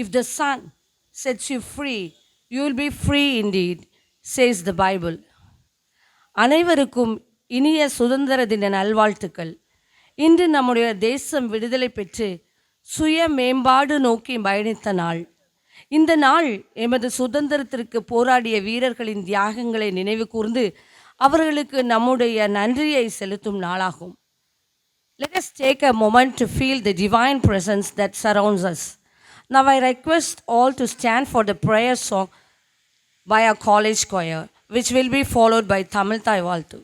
If the Son sets you free, you will be free indeed, says the Bible. அனைவருக்கும் இனிய சுதந்திர தின நல்வாழ்த்துக்கள். இன்று நம்முடைய தேசம் விடுதலை பெற்று சுய மேம்பாடு நோக்கி பயணித்த நாள். இந்த நாள் எமது சுதந்திரத்திற்கு போராடிய வீரர்களின் தியாகங்களை நினைவு கூர்ந்து அவர்களுக்கு நம்முடைய நன்றியை செலுத்தும் நாளாகும். Let us take a moment to feel the divine presence that surrounds us. Now I request all to stand for the prayer song by our college choir, which will be followed by Tamil Thai Valtu.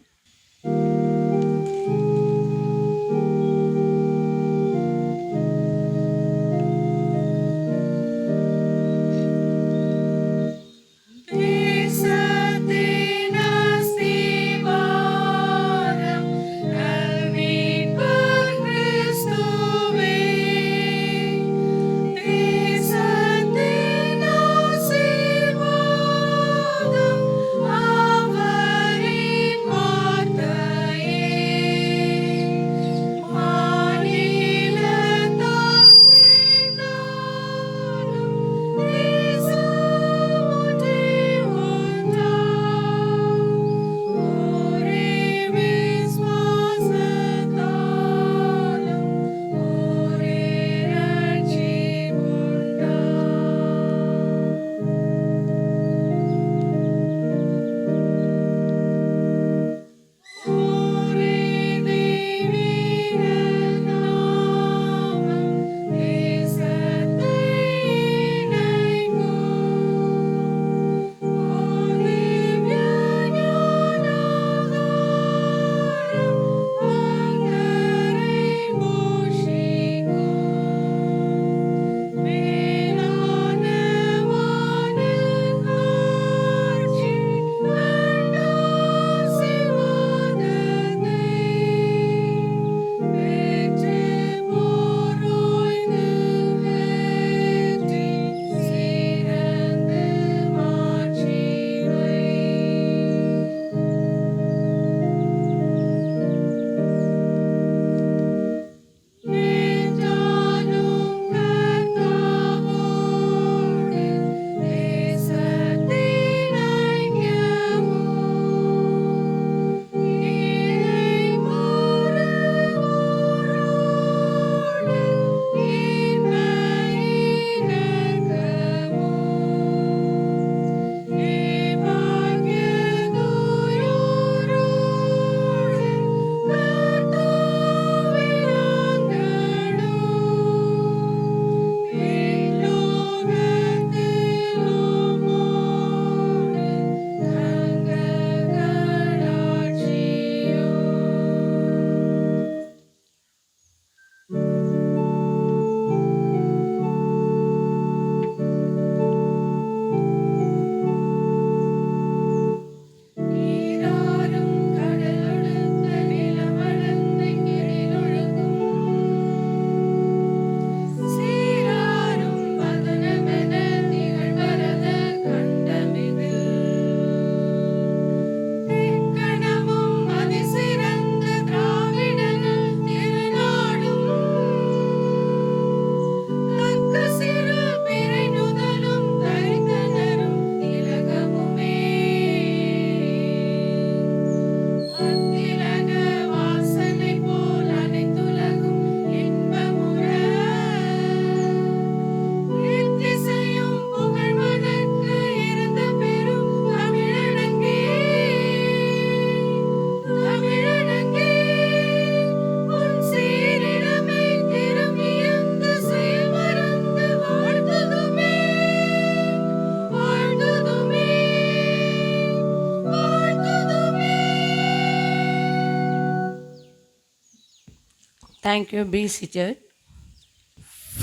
Thank you. Be seated.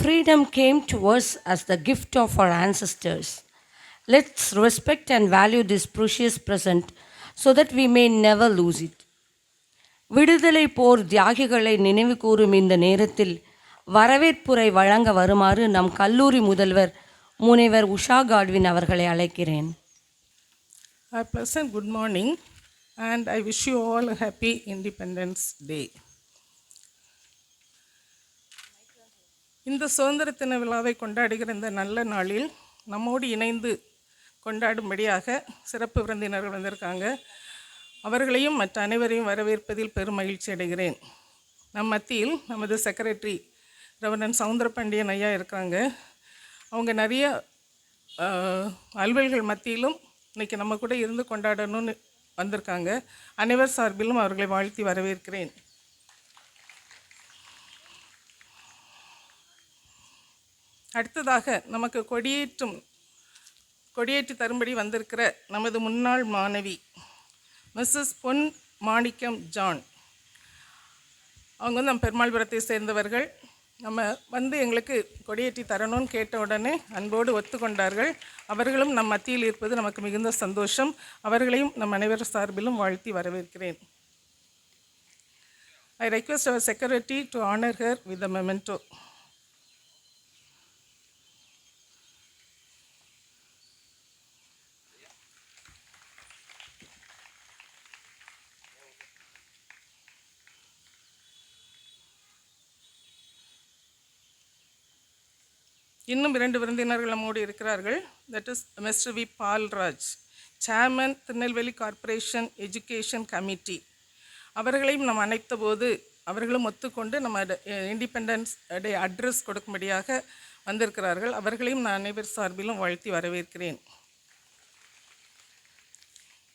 Freedom came to us as the gift of our ancestors. Let's respect and value this precious present so that we may never lose it. விடுதலை போர் தியாகிகளை நினைவு கூறும் இந்த நேரத்தில் வரவேற்புரை வழங்க வருமாறு நம் கல்லூரி முதல்வர் முனைவர் உஷா காட்வின் அவர்களை அழைக்கிறேன். A pleasant good morning and I wish you all a happy Independence Day. இந்த சுதந்திர தின விழாவை கொண்டாடுகிற இந்த நல்ல நாளில் நம்மோடு இணைந்து கொண்டாடும்படியாக சிறப்பு விருந்தினர்கள் வந்திருக்காங்க. அவர்களையும் மற்ற அனைவரையும் வரவேற்பதில் பெரும் மகிழ்ச்சி அடைகிறேன். நம் மத்தியில் நமது செக்ரட்டரி ரெவரண்ட் சவுந்தரபாண்டியன் ஐயா இருக்கிறாங்க. அவங்க நிறைய அலுவல்கள் மத்தியிலும் இன்றைக்கி நம்ம கூட இருந்து கொண்டாடணும்னு வந்திருக்காங்க. அனைவர் சார்பிலும் அவர்களை வாழ்த்தி வரவேற்கிறேன். அடுத்ததாக நமக்கு கொடியேற்றி தரும்படி வந்திருக்கிற நமது முன்னாள் மாணவி மிஸ்ஸஸ் பொன் மாணிக்கம் ஜான். அவங்க நம்ம பெருமாள்புரத்தை சேர்ந்தவர்கள். நம்ம எங்களுக்கு கொடியேற்றி தரணும்னு கேட்ட உடனே அன்போடு ஒத்துக்கொண்டார்கள். அவர்களும் நம் மத்தியில் இருப்பது நமக்கு மிகுந்த சந்தோஷம். அவர்களையும் நம் அனைவர் சார்பிலும் வாழ்த்தி வரவேற்கிறேன். I request our secretary to honor her with a memento. இன்னும் 2 விருந்தினர்கள் நம்மோடு இருக்கிறார்கள். That is mister V Balraj, chairman Tirunelveli corporation education committee. அவர்களையும் நாம் அழைத்த போது அவர்களும் ஒத்துக்கொண்டு நம்ம இண்டிபெண்டன்ஸ் டே அட்ரஸ் கொடுக்கும்படியாக வந்திருக்கிறார்கள். அவர்களையும் நான் அனைவர் சார்பிலும் வாழ்த்தி வரவேற்கிறேன்.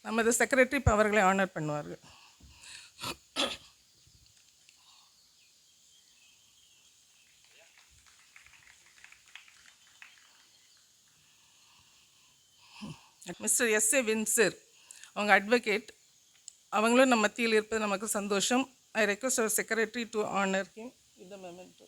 நமது செக்ரட்டரி இப்போ அவர்களை ஆனர் பண்ணுவார்கள். Mister S A. வின்சர், அவங்க அட்வொகேட். அவங்களும் நம்ம மத்தியில் இருப்பது நமக்கு சந்தோஷம். I request our secretary to honour him with the memento.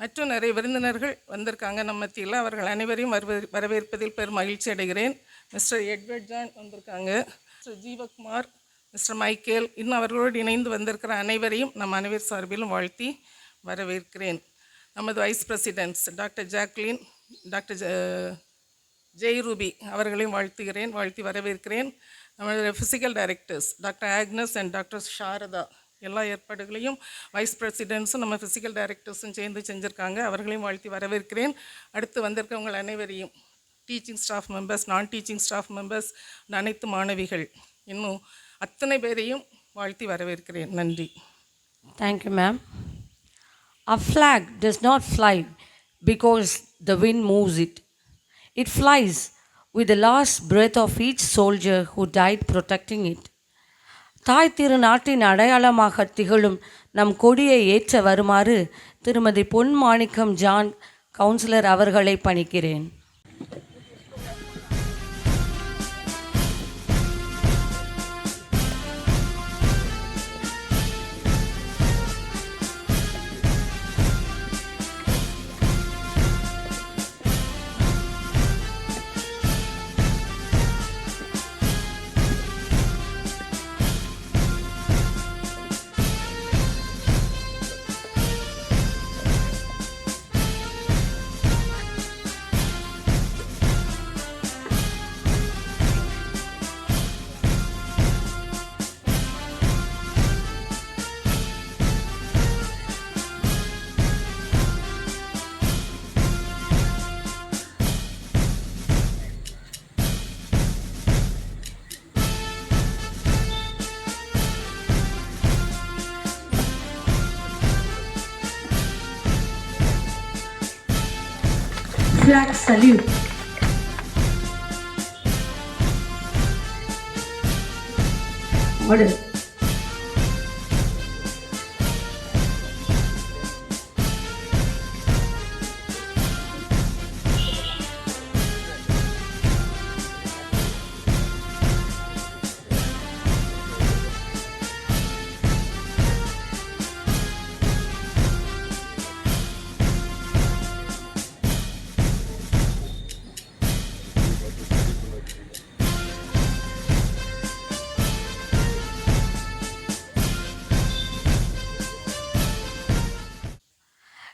மற்றும் நிறைய விருந்தினர்கள் வந்திருக்காங்க நம்ம மத்தியில். அவர்கள் அனைவரையும் வரவேற்பதில் பெரும் மகிழ்ச்சி அடைகிறேன். மிஸ்டர் எட்வர்ட் ஜான் வந்திருக்காங்க, மிஸ்டர் ஜீவகுமார், மிஸ்டர் மைக்கேல், இன்னும் அவர்களோடு இணைந்து வந்திருக்கிற அனைவரையும் நம் அனைவர் சார்பிலும் வாழ்த்தி வரவேற்கிறேன். நமது vice presidents doctor Jacqueline, doctor Jai Ruby அவர்களையும் வாழ்த்தி வரவேற்கிறேன். நமது physical directors doctor Agnes and doctor Sarada, எல்லா ஏற்பாடுகளையும் வைஸ் பிரசிடென்ட்ஸும் நம்ம ஃபிசிக்கல் டைரக்டர்ஸும் சேர்ந்து செஞ்சுருக்காங்க. அவர்களையும் வாழ்த்தி வரவேற்கிறேன். அடுத்து வந்திருக்கவங்க அனைவரையும், டீச்சிங் ஸ்டாஃப் மெம்பர்ஸ், நான் டீச்சிங் ஸ்டாஃப் மெம்பர்ஸ், அனைத்து மாணவிகள், இன்னும் அத்தனை பேரையும் வாழ்த்தி வரவேற்கிறேன். நன்றி. Thank you ma'am. A flag does not fly because the wind moves it. It flies with the last breath of each soldier who died protecting it. தாய் திருநாட்டின் அடையாளமாக திகழும் நம் கொடியை ஏற்ற வருமாறு திருமதி பொன் மாணிக்கம் ஜான் கவுன்சிலர் அவர்களை பணிக்கிறேன். Flag salute. Order.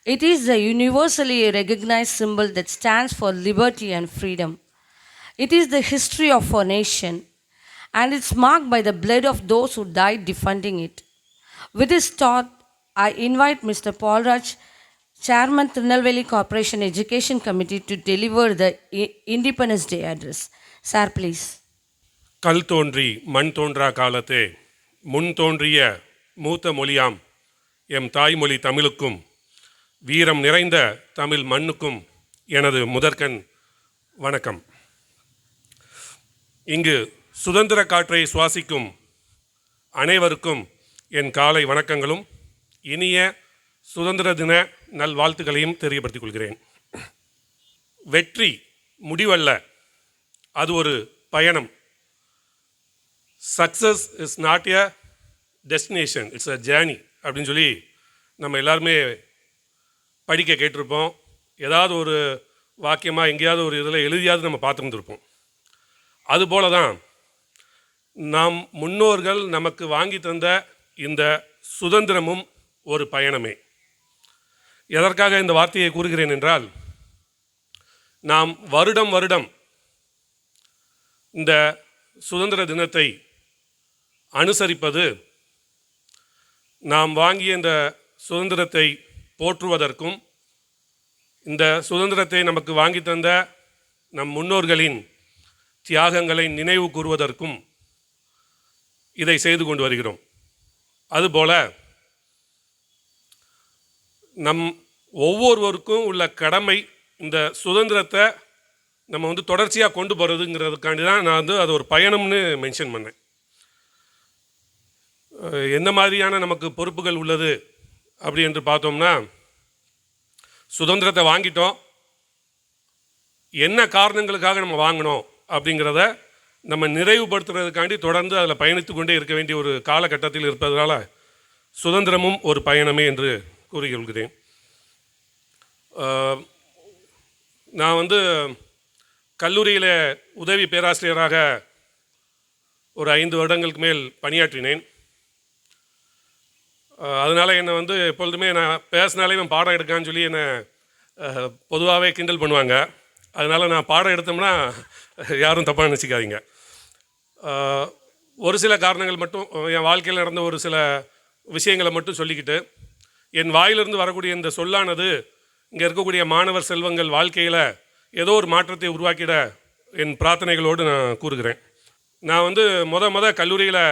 It is the universally recognized symbol that stands for liberty and freedom. It is the history of our nation, and it's marked by the blood of those who died defending it. With this thought, I invite Mr. Paul Raj, Chairman Tirunelveli Corporation Education Committee, to deliver the Independence Day address. Sir, please. கல் தோன்றி மண் தோன்றா காலத்தே முன் தோன்றிய மூத்த மொழியாம் M தாய்மொழி தமிழுக்கும் வீரம் நிறைந்த தமிழ் மண்ணுக்கும் எனது முதற்கண் வணக்கம். இங்கு சுதந்திர காற்றை சுவாசிக்கும் அனைவருக்கும் என் காலை வணக்கங்களும் இனிய சுதந்திர தின நல்வாழ்த்துக்களையும் தெரியப்படுத்திக் கொள்கிறேன். வெற்றி முடிவல்ல, அது ஒரு பயணம். Success is not a destination, it's a journey அப்படின்னு சொல்லி நம்ம எல்லாருமே படிக்க கேட்டிருப்போம். ஏதாவது ஒரு வாக்கியமாக எங்கேயாவது ஒரு இதில் எழுதியாவது நம்ம பார்த்துருந்துருப்போம். அதுபோல தான் நாம் முன்னோர்கள் நமக்கு வாங்கி தந்த இந்த சுதந்திரமும் ஒரு பயணமே. எதற்காக இந்த வார்த்தையை கூறுகிறேன் என்றால், நாம் வருடம் வருடம் இந்த சுதந்திர தினத்தை அனுசரிப்பது நாம் வாங்கிய இந்த சுதந்திரத்தை போற்றுவதற்கும், இந்த சுதந்திரத்தை நமக்கு வாங்கி தந்த நம் முன்னோர்களின் தியாகங்களை நினைவு கூறுவதற்கும் இதை செய்து கொண்டு வருகிறோம். அதுபோல நம் ஒவ்வொருவருக்கும் உள்ள கடமை இந்த சுதந்திரத்தை நம்ம தொடர்ச்சியாக கொண்டு போகிறதுங்கிறதுக்காண்டி தான் நான் அது ஒரு பயணம்னு மென்ஷன் பண்ணேன். என்ன மாதிரியான நமக்கு பொறுப்புகள் உள்ளது அப்படி என்று பார்த்தோம்னா, சுதந்திரத்தை வாங்கிட்டோம், என்ன காரணங்களுக்காக நம்ம வாங்கினோம் அப்படிங்கிறத நம்ம நிறைவுபடுத்துறதுக்காண்டி தொடர்ந்து அதில் பயணித்து கொண்டே இருக்க வேண்டிய ஒரு காலகட்டத்தில் இருப்பதனால சுதந்திரமும் ஒரு பயணமே என்று கூறிக்கொள்கிறேன். நான் கல்லூரியில் உதவி பேராசிரியராக ஒரு 5 வருடங்களுக்கு மேல் பணியாற்றினேன். அதனால் என்னை எப்பொழுதுமே நான் பேசினாலே இவன் பாடம் எடுக்கான்னு சொல்லி என்னை பொதுவாகவே கிண்டல் பண்ணுவாங்க. அதனால் நான் பாடம் எடுத்தோம்னா யாரும் தப்பாக நினச்சிக்காதீங்க. ஒரு சில காரணங்கள் மட்டும், என் வாழ்க்கையில் நடந்த ஒரு சில விஷயங்களை மட்டும் சொல்லிக்கிட்டு, என் வாயிலிருந்து வரக்கூடிய இந்த சொல்லானது இங்கே இருக்கக்கூடிய மாணவர் செல்வங்கள் வாழ்க்கையில் ஏதோ ஒரு மாற்றத்தை உருவாக்கிட என் பிரார்த்தனைகளோடு நான் கூறுகிறேன். நான் முத கல்லூரியில்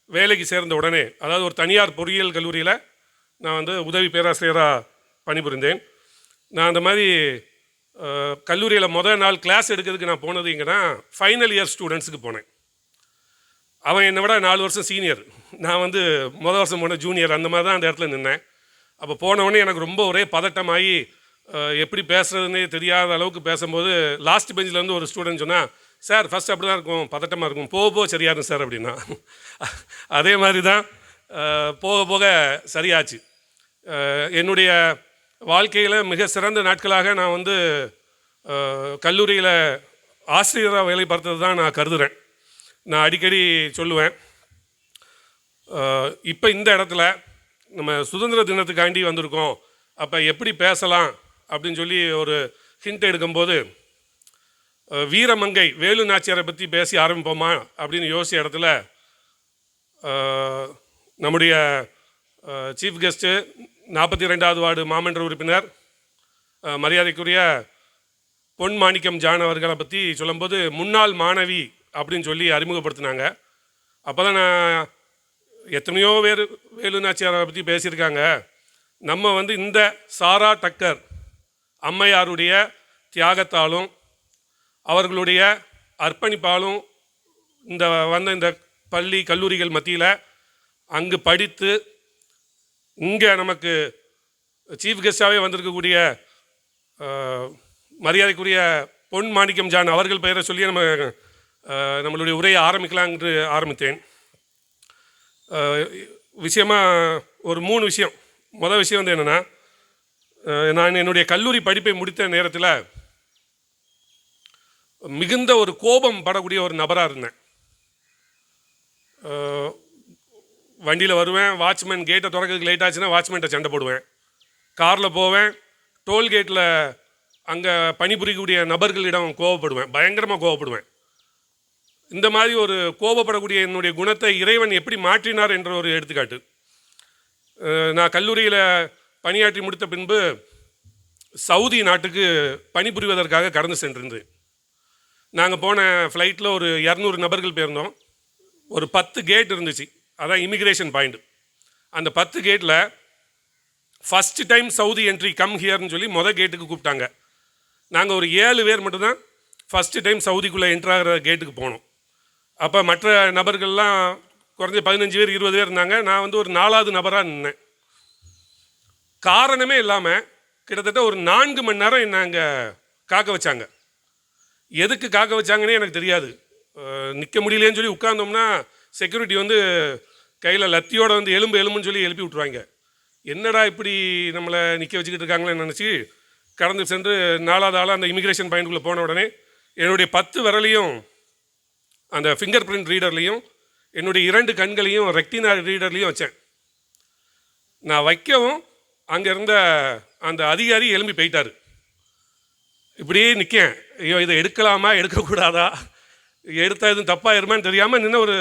வேலைக்கு சேர்ந்த உடனே, அதாவது ஒரு தனியார் பொறியியல் கல்லூரியில் நான் உதவி பேராசிரியராக பணிபுரிந்தேன். நான் அந்த மாதிரி கல்லூரியில் முதல் நாள் கிளாஸ் எடுக்கிறதுக்கு நான் போனது எங்கன்னா ஃபைனல் இயர் ஸ்டூடெண்ட்ஸுக்கு போனேன். அவன் என்னை விட 4 வருஷம் சீனியர், நான் முதல் வருஷம் போன ஜூனியர், அந்த மாதிரி தான் அந்த இடத்துல நின்னேன். அப்போ போனவொடனே எனக்கு ரொம்ப ஒரே பதட்டமாகி எப்படி பேசுகிறதுனே தெரியாத அளவுக்கு பேசும்போது லாஸ்ட் பெஞ்சிலேருந்து ஒரு ஸ்டூடெண்ட் சொன்னால், சார் ஃபஸ்ட் அப்படி தான் இருக்கும், பதட்டமாக இருக்கும், போக சரியாக இருக்கும் சார் அப்படின்னா. அதே மாதிரி தான் போக போக சரியாச்சு. என்னுடைய வாழ்க்கையில் மிக சிறந்த நாட்களாக நான் கல்லூரியில் ஆசிரியராக வேலை பார்த்தது தான் நான் கருதுகிறேன். நான் அடிக்கடி சொல்லுவேன், இப்போ இந்த இடத்துல நம்ம சுதந்திர தினத்துக்காண்டி வந்திருக்கோம், அப்போ எப்படி பேசலாம் அப்படின்னு சொல்லி ஒரு ஹிண்ட் எடுக்கும்போது, வீரமங்கை வேலு நாச்சியாரை பற்றி பேசி ஆரம்பிப்போமா அப்படின்னு யோசித்த இடத்துல நம்முடைய சீஃப் கெஸ்ட்டு 42வது வார்டு மாமன்ற உறுப்பினர் மரியாதைக்குரிய பொன் மாணிக்கம் ஜான் அவர்களை பற்றி சொல்லும்போது முன்னாள் மாணவி அப்படின்னு சொல்லி அறிமுகப்படுத்தினாங்க. அப்போ தான் நான், எத்தனையோ பேர் வேலு நாச்சியாரை பற்றி பேசியிருக்காங்க, நம்ம இந்த சாரா டக்கர் அம்மையாருடைய தியாகத்தாலும் அவர்களுடைய அர்ப்பணிப்பாலும் இந்த பள்ளி கல்லூரிகள் மத்தியில் அங்கு படித்து இங்கே நமக்கு சீஃப் கெஸ்டாகவே வந்திருக்கக்கூடிய மரியாதைக்குரிய பொன் மாணிக்கம் ஜான் அவர்கள் பெயரை சொல்லி நம்மளுடைய உரையை ஆரம்பிக்கலாம் என்று ஆரம்பித்தேன். விஷயமாக ஒரு 3 விஷயம். முதல் விஷயம் என்னென்னா, நான் என்னுடைய கல்லூரி படிப்பை முடித்த நேரத்தில் மிகுந்த ஒரு கோபம் படக்கூடிய ஒரு நபராக இருந்தேன். வண்டியில் வருவேன், வாட்ச்மேன் கேட்டை திறக்கிறதுக்கு லேட் ஆச்சுன்னா வாட்ச்மேன்ட்ட சண்டை போடுவேன். காரில் போவேன், டோல்கேட்டில் அங்கே பணிபுரியக்கூடிய நபர்களிடம் கோவப்படுவேன், பயங்கரமாக கோவப்படுவேன். இந்த மாதிரி ஒரு கோபப்படக்கூடிய என்னுடைய குணத்தை இறைவன் எப்படி மாற்றினார் என்ற ஒரு எடுத்துக்காட்டு. நான் கல்லூரியில் பணியாற்றி முடித்த பின்பு சவுதி நாட்டுக்கு பணிபுரிவதற்காக கடந்து சென்றிருந்தேன். நாங்கள் போன ஃப்ளைட்டில் ஒரு 200 நபர்கள் போயிருந்தோம். ஒரு 10 கேட் இருந்துச்சு, அதான் இமிக்ரேஷன் பாயிண்ட். அந்த 10 கேட்டில் first time Saudi entry come ஹியர்னு சொல்லி கேட்டுக்கு கூப்பிட்டாங்க. நாங்கள் ஒரு 7 பேர் மட்டும்தான் ஃபஸ்ட்டு டைம் சவுதிக்குள்ளே என்ட்ராகிற கேட்டுக்கு போனோம். அப்போ மற்ற நபர்கள்லாம் குறைஞ்ச 15 பேர் 20 பேர் இருந்தாங்க. நான் வந்து ஒரு 4வது நபராக நின்னேன். காரணமே இல்லாமல் கிட்டத்தட்ட ஒரு 4 மணி நேரம் என்னை அங்கே காக்க வச்சாங்க. எதுக்கு காக்க வச்சாங்கன்னே எனக்கு தெரியாது. நிற்க முடியலேன்னு சொல்லி உட்கார்ந்தோம்னா செக்யூரிட்டி வந்து கையில் லத்தியோடு வந்து எலும்புன்னு சொல்லி எழுப்பி விட்ருவாங்க. என்னடா இப்படி நம்மளை நிற்க வச்சுக்கிட்டு இருக்காங்களேன்னு நினச்சி கடந்து சென்று 4வது ஆளாக அந்த இமிக்ரேஷன் பாயிண்ட்டுக்குள்ளே போன உடனே என்னுடைய 10 விரலையும் அந்த ஃபிங்கர் பிரிண்ட் ரீடர்லேயும் என்னுடைய 2 கண்களையும் ரெக்டினா ரீடர்லேயும் வச்சேன். நான் வைக்கவும் அங்கே இருந்த அந்த அதிகாரி எழும்பி போயிட்டார். இப்படியே நிற்கேன், ஐயோ இதை எடுக்கலாமா எடுக்கக்கூடாதா, எடுத்தால் எதுவும் தப்பாக இருமான்னு தெரியாமல் நின்று ஒரு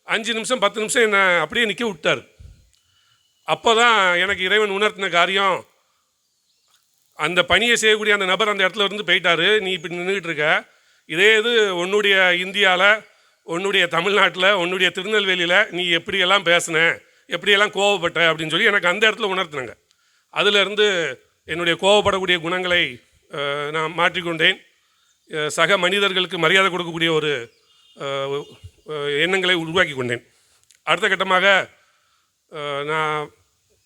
5 நிமிஷம் 10 நிமிஷம் என்னை அப்படியே நிற்க விட்டார். அப்போ தான் எனக்கு இறைவன் உணர்த்தின காரியம், அந்த பணியை செய்யக்கூடிய அந்த நபர் அந்த இடத்துல இருந்து போயிட்டார், நீ இப்படி நின்றுக்கிட்டு இருக்க, இதே இது உன்னுடைய இந்தியாவில், உன்னுடைய தமிழ்நாட்டில், உன்னுடைய திருநெல்வேலியில் நீ எப்படியெல்லாம் பேசின, எப்படியெல்லாம் கோவப்பட்ட அப்படின்னு சொல்லி எனக்கு அந்த இடத்துல உணர்த்தினாங்க. அதிலிருந்து என்னுடைய கோவப்படக்கூடிய குணங்களை நான் மாற்றிக்கொண்டேன். சக மனிதர்களுக்கு மரியாதை கொடுக்கக்கூடிய ஒரு எண்ணங்களை உருவாக்கி கொண்டேன். அடுத்த கட்டமாக நான்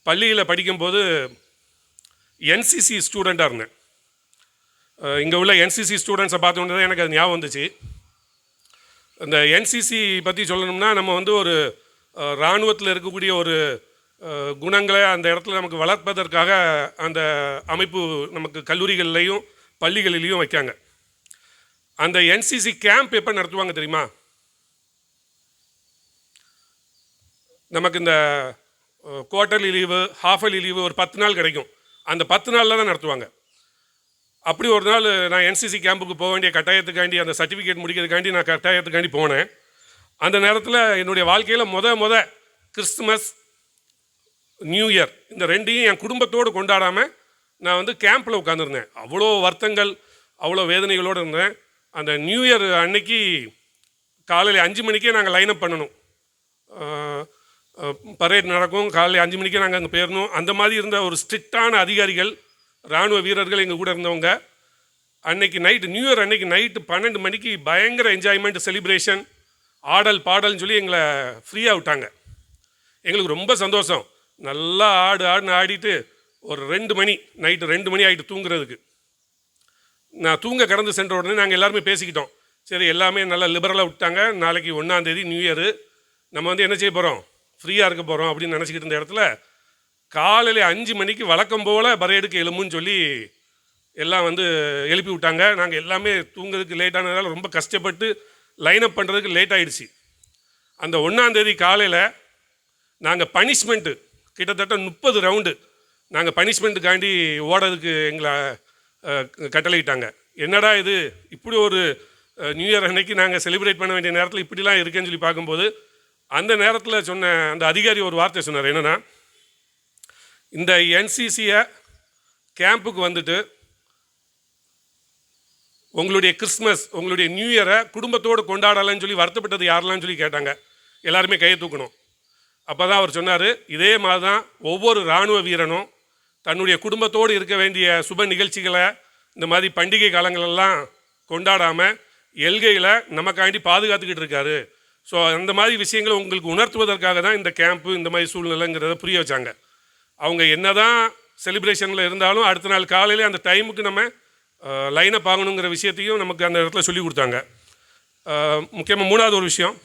பள்ளியில் படிக்கும்போது என்சிசி ஸ்டூடெண்ட்டாக இருந்தேன். இங்கே உள்ள என்சிசி ஸ்டூடெண்ட்ஸை பார்த்தோன்னே தான் எனக்கு அது ஞாபகம் வந்துச்சு. இந்த என்சிசி பற்றி சொல்லணும்னா, நம்ம வந்து ஒரு இராணுவத்தில் இருக்கக்கூடிய ஒரு குணங்களை அந்த இடத்துல நமக்கு வளர்ப்பதற்காக அந்த அமைப்பு நமக்கு கல்லூரிகள்லேயும் பள்ளிகளிலையும் வைக்காங்க. அந்த என்சிசி கேம்ப் எப்போ நடத்துவாங்க தெரியுமா? நமக்கு இந்த குவார்ட்டர்லி லீவு, ஹாஃபர்லி லீவு ஒரு 10 நாள் கிடைக்கும். அந்த 10 நாளில் தான் நடத்துவாங்க. அப்படி ஒரு நாள் நான் என்சிசி கேம்புக்கு போக வேண்டிய கட்டாயத்துக்காண்டி, அந்த சர்டிஃபிகேட் முடிக்கிறதுக்காண்டி நான் கட்டாயத்துக்காண்டி போனேன். அந்த நேரத்தில் என்னுடைய வாழ்க்கையில் முத கிறிஸ்துமஸ், நியூ இயர் இந்த 2ஐயும் என் குடும்பத்தோடு கொண்டாடாமல் நான் வந்து கேம்பில் உட்காந்துருந்தேன். அவ்வளோ வருத்தங்கள், அவ்வளோ வேதனைகளோடு இருந்தேன். அந்த நியூ இயர் அன்னைக்கு காலையில் 5 மணிக்கே நாங்கள் லைனப் பண்ணணும். பரேட் நடக்கும், காலையில் 5 மணிக்கே நாங்கள் அங்கே போயிடணும். அந்த மாதிரி இருந்த ஒரு ஸ்ட்ரிக்டான அதிகாரிகள், இராணுவ வீரர்கள் எங்கள் கூட இருந்தவங்க. அன்னைக்கு நைட்டு, நியூ இயர் அன்னைக்கு நைட்டு 12 மணிக்கு பயங்கர என்ஜாய்மெண்ட், செலிப்ரேஷன், ஆடல் பாடல்னு சொல்லி எங்களை ஃப்ரீயாக விட்டாங்க. எங்களுக்கு ரொம்ப சந்தோஷம். நல்லா ஆடுன்னு ஆடிட்டு ஒரு 2 மணி, நைட்டு 2 மணி ஆகிட்டு தூங்குறதுக்கு. நான் தூங்க கடந்து சென்ற உடனே நாங்கள் எல்லாருமே பேசிக்கிட்டோம், சரி எல்லாமே நல்லா லிபரலாக விட்டாங்க, நாளைக்கு 1ஆம் தேதி நியூ இயரு, நம்ம வந்து என்ன செய்ய போகிறோம், ஃப்ரீயாக இருக்க போகிறோம் அப்படின்னு நினச்சிக்கிட்டு இருந்த இடத்துல காலையில் 5 மணிக்கு வழக்கம் போல் பரேடுக்கு எழும்புன்னு சொல்லி எல்லாம் வந்து எழுப்பி விட்டாங்க. நாங்கள் எல்லாமே தூங்குறதுக்கு லேட்டானதால் ரொம்ப கஷ்டப்பட்டு லைனப் பண்ணுறதுக்கு லேட் ஆகிடுச்சு. அந்த 1ஆம் தேதி காலையில் நாங்கள் பனிஷ்மெண்ட்டு கிட்டத்தட்ட 30 ரவுண்டு நாங்கள் பனிஷ்மெண்ட்டுக்காண்டி ஓடுறதுக்கு எங்களை கட்டளையிட்டாங்க. என்னடா இது, இப்படி ஒரு நியூ இயர் அன்னைக்கு நாங்கள் செலிப்ரேட் பண்ண வேண்டிய நேரத்தில் இப்படிலாம் இருக்கேன்னு சொல்லி பார்க்கும்போது, அந்த நேரத்தில் சொன்ன அந்த அதிகாரி ஒரு வார்த்தை சொன்னார். என்னென்னா, இந்த என்சிசியை கேம்புக்கு வந்துட்டு உங்களுடைய கிறிஸ்மஸ், உங்களுடைய நியூ இயரை குடும்பத்தோடு கொண்டாடலான்னு சொல்லி வருத்தப்பட்டது யாரெல்லாம் சொல்லி கேட்டாங்க. எல்லாருமே கையை தூக்கணும். அப்போ தான் அவர் சொன்னார், இதே மாதிரி தான் ஒவ்வொரு இராணுவ வீரனும் தன்னுடைய குடும்பத்தோடு இருக்க வேண்டிய சுப நிகழ்ச்சிகளை, இந்த மாதிரி பண்டிகை காலங்களெல்லாம் கொண்டாடாமல் எல்கையில் நமக்காண்டி பாதுகாத்துக்கிட்டு இருக்காரு. ஸோ அந்த மாதிரி விஷயங்களை உங்களுக்கு உணர்த்துவதற்காக தான் இந்த கேம்ப்பு, இந்த மாதிரி சூழ்நிலைங்கிறத புரிய வச்சாங்க. அவங்க என்ன தான் செலிப்ரேஷனில் இருந்தாலும் அடுத்த நாள் காலையில் அந்த டைமுக்கு நம்ம லைனப் ஆகணுங்கிற விஷயத்தையும் நமக்கு அந்த இடத்துல சொல்லி கொடுத்தாங்க. முக்கியமாக 3வது ஒரு விஷயம்,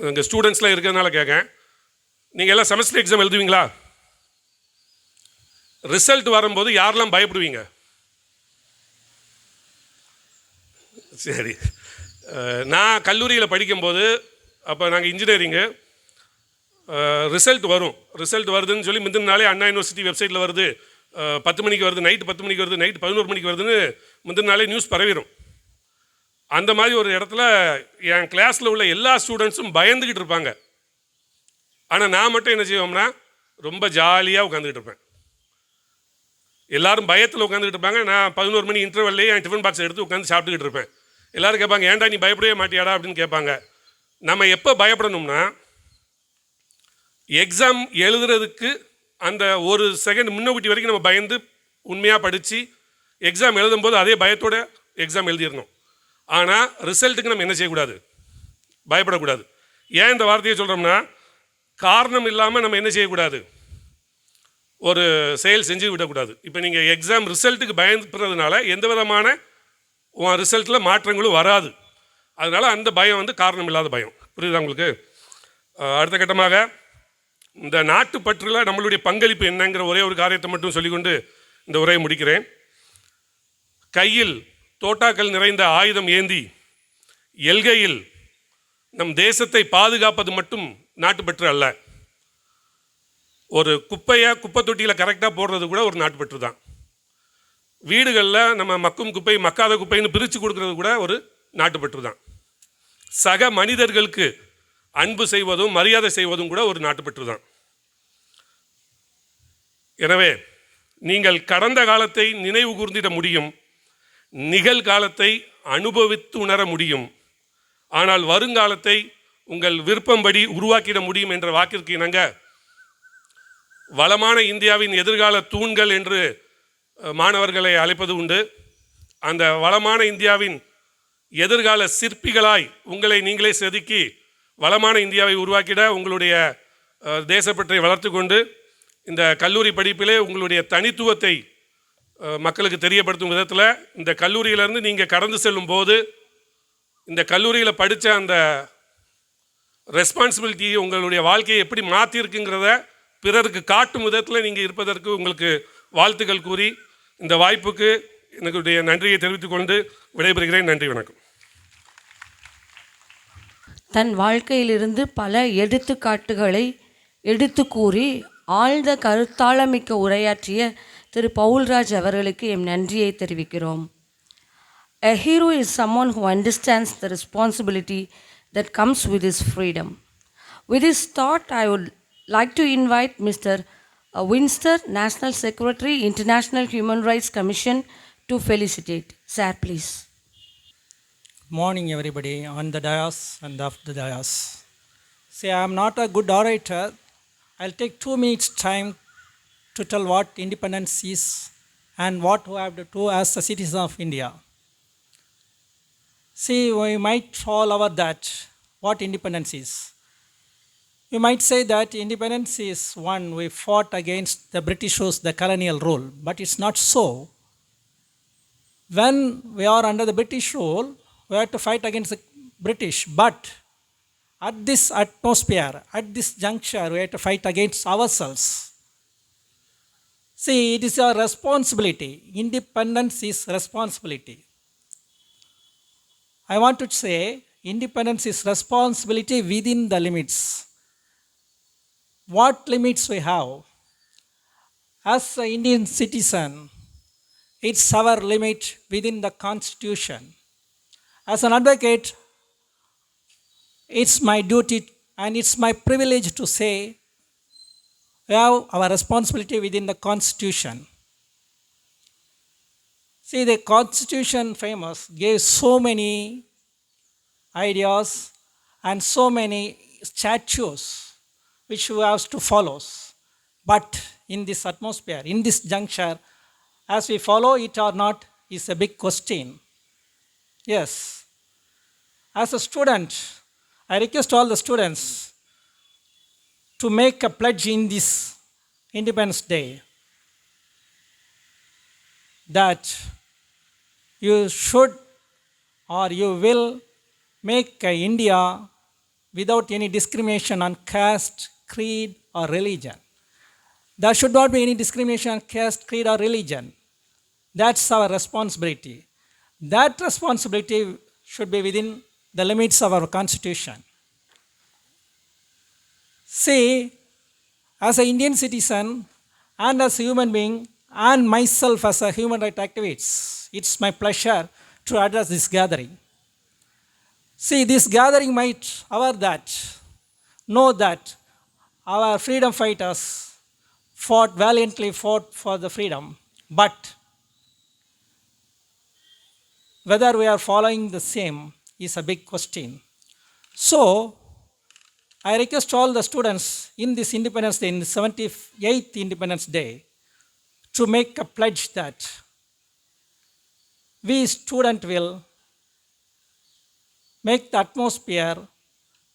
இங்கே ஸ்டூடெண்ட்ஸ்லாம் இருக்கிறதுனால கேட்கேன், நீங்கள் எல்லாம் செமஸ்டர் எக்ஸாம் எழுதுவீங்களா? ரிசல்ட் வரும்போது யாரெல்லாம் பயப்படுவீங்க? சரி, நான் கல்லூரியில் படிக்கும்போது, அப்போ நாங்கள் இன்ஜினியரிங்கு, ரிசல்ட் வரும். ரிசல்ட் வருதுன்னு சொல்லி முந்தின நாளே அண்ணா யூனிவர்சிட்டி வெப்சைட்டில் வருது, 10 மணிக்கு வருது, நைட்டு 10 மணிக்கு வருது, நைட்டு 11 மணிக்கு வருதுன்னு முந்தின நாளே நியூஸ் பரவிடும். அந்த மாதிரி ஒரு இடத்துல என் கிளாஸில் உள்ள எல்லா ஸ்டூடெண்ட்ஸும் பயந்துக்கிட்டு இருப்பாங்க. ஆனால் நான் மட்டும் என்ன செய்வோம்னா ரொம்ப ஜாலியாக உட்காந்துக்கிட்டு இருப்பேன். எல்லாரும் பயத்தில் உட்காந்துக்கிட்டு இருப்பாங்க. நான் 11 மணி இன்டர்வல்லையே என் டிஃபன் பாக்ஸ் எடுத்து உட்காந்து சாப்பிட்டுக்கிட்டு இருப்பேன். எல்லோரும் கேட்பாங்க, ஏன்டா நீ பயப்படவே மாட்டியாடா அப்படின்னு கேட்பாங்க. நம்ம எப்போ பயப்படணும்னா, எக்ஸாம் எழுதுறதுக்கு அந்த ஒரு செகண்ட் முன்னக்கூட்டி வரைக்கும் நம்ம பயந்து உண்மையாக படித்து எக்ஸாம் எழுதும்போது அதே பயத்தோட எக்ஸாம் எழுதிடணும். ஆனால் ரிசல்ட்டுக்கு நம்ம என்ன செய்யக்கூடாது, பயப்படக்கூடாது. ஏன் இந்த வார்த்தையை சொல்கிறோம்னா, காரணம் இல்லாமல் நம்ம என்ன செய்யக்கூடாது, ஒரு செயல் செஞ்சு விடக்கூடாது. இப்போ நீங்கள் எக்ஸாம் ரிசல்ட்டுக்கு பயப்படுறதுனால எந்த விதமான ரிசல்ட்டில் மாற்றங்களும் வராது. அதனால் அந்த பயம் வந்து காரணம் இல்லாத பயம். புரியுதா உங்களுக்கு? அடுத்த கட்டமாக இந்த நாட்டுப்பற்றில் நம்மளுடைய பங்களிப்பு என்னங்கிற ஒரே ஒரு காரியத்தை மட்டும் சொல்லிக்கொண்டு இந்த உரையை முடிக்கிறேன். கையில் தோட்டாக்கள் நிறைந்த ஆயுதம் ஏந்தி எல்கையில் நம் தேசத்தை பாதுகாப்பது மட்டும் நாட்டுப்பற்று அல்ல. ஒரு குப்பையை குப்பை தொட்டியில் கரெக்டாக போடுறது கூட ஒரு நாட்டுப்பற்று தான். வீடுகளில் நம்ம மக்கும் குப்பை மக்காத குப்பைன்னு பிரித்து கொடுக்கறது கூட ஒரு நாட்டுப்பற்று தான். சக மனிதர்களுக்கு அன்பு செய்வதும் மரியாதை செய்வதும் கூட ஒரு நாட்டுப்பற்று தான். எனவே நீங்கள் கடந்த காலத்தை நினைவு கூர்ந்திட முடியும், நிகழ்காலத்தை அனுபவித்து உணர முடியும், ஆனால் வருங்காலத்தை உங்கள் விருப்பம்படி உருவாக்கிட முடியும் என்ற வாக்கிற்கு இணங்க வளமான இந்தியாவின் எதிர்கால தூண்கள் என்று மாணவர்களை அழைப்பது உண்டு. அந்த வளமான இந்தியாவின் எதிர்கால சிற்பிகளாய் உங்களை நீங்களே செதுக்கி வளமான இந்தியாவை உருவாக்கிட உங்களுடைய தேசப்பற்றை வளர்த்து கொண்டு இந்த கல்லூரி படிப்பிலே உங்களுடைய தனித்துவத்தை மக்களுக்கு தெரியப்படுத்தும் விதத்தில் இந்த கல்லூரியிலேருந்து நீங்கள் கடந்து செல்லும் போது இந்த கல்லூரியில் படித்த அந்த ரெஸ்பான்சிபிலிட்டி உங்களுடைய வாழ்க்கையை எப்படி மாற்றிருக்குங்கிறத பிறருக்கு காட்டும் விதத்தில் நீங்கள் இருப்பதற்கு உங்களுக்கு வாழ்த்துக்கள் கூறி இந்த வாய்ப்புக்கு என்னுடைய நன்றியை தெரிவித்துக் கொண்டு விடைபெறுகிறேன். நன்றி, வணக்கம். தன் வாழ்க்கையிலிருந்து பல எடுத்துக்காட்டுகளை எடுத்து கூறி ஆழ்ந்த கருத்தாளமிக்க உரையாற்றிய திரு பவுல்ராஜ் அவர்களுக்கு எம் நன்றியை தெரிவிக்கிறோம். A hero is someone who understands the responsibility that comes with his freedom. With this thought, I would like to invite Mr. Winster, National Secretary, International Human Rights Commission, to felicitate. Sir, please. Morning, everybody on the dais and off the dais. See, I am not a good orator. I'll take 2 minutes time to tell what independence is and what we have to do as a citizen of India. See, we might fall over that, what independence is. You might say that independence is one we fought against the Britishers, the colonial rule, but it's not so. When we are under the British rule, we have to fight against the British, but at this atmosphere, at this juncture, we have to fight against ourselves. See, it is our responsibility. Independence is responsibility. I want to say independence is responsibility within the limits. What limits we have? As an Indian citizen, it's our limit within the Constitution. As an advocate, it's my duty and it's my privilege to say we have our responsibility within the Constitution. See, the Constitution famous gave so many ideas and so many statutes which we have to follow. But in this atmosphere, in this juncture, as we follow it or not is a big question. Yes. As a student, I request all the students to make a pledge in this Independence Day that you should or you will make India without any discrimination on caste, creed or religion. There should not be any discrimination on caste, creed or religion. That's our responsibility. That responsibility should be within the limits of our Constitution. See, as an Indian citizen and as a human being and myself as a human rights activist, it's my pleasure to address this gathering. See, this gathering might know that our freedom fighters valiantly fought for the freedom, but whether we are following the same is a big question. So, I request all the students in this Independence Day, in the 78th Independence Day, to make a pledge that we student will make the atmosphere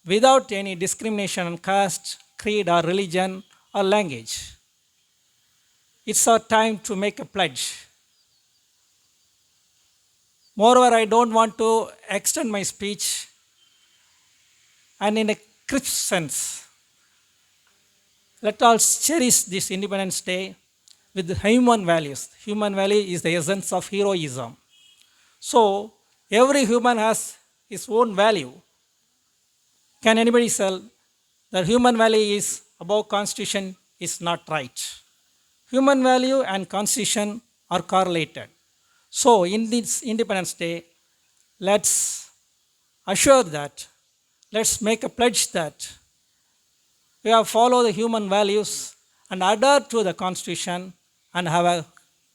without any discrimination on caste, creed or religion or language. It's our time to make a pledge. Moreover, I don't want to extend my speech, and in a crisp sense, let us cherish this Independence Day with human values. Human value is the essence of heroism. So, every human has his own value. Can anybody say that human value is above Constitution is not right? Human value and Constitution are correlated. So, in this Independence Day, let's assure that, let's make a pledge that we have follow the human values and adhere to the Constitution and have a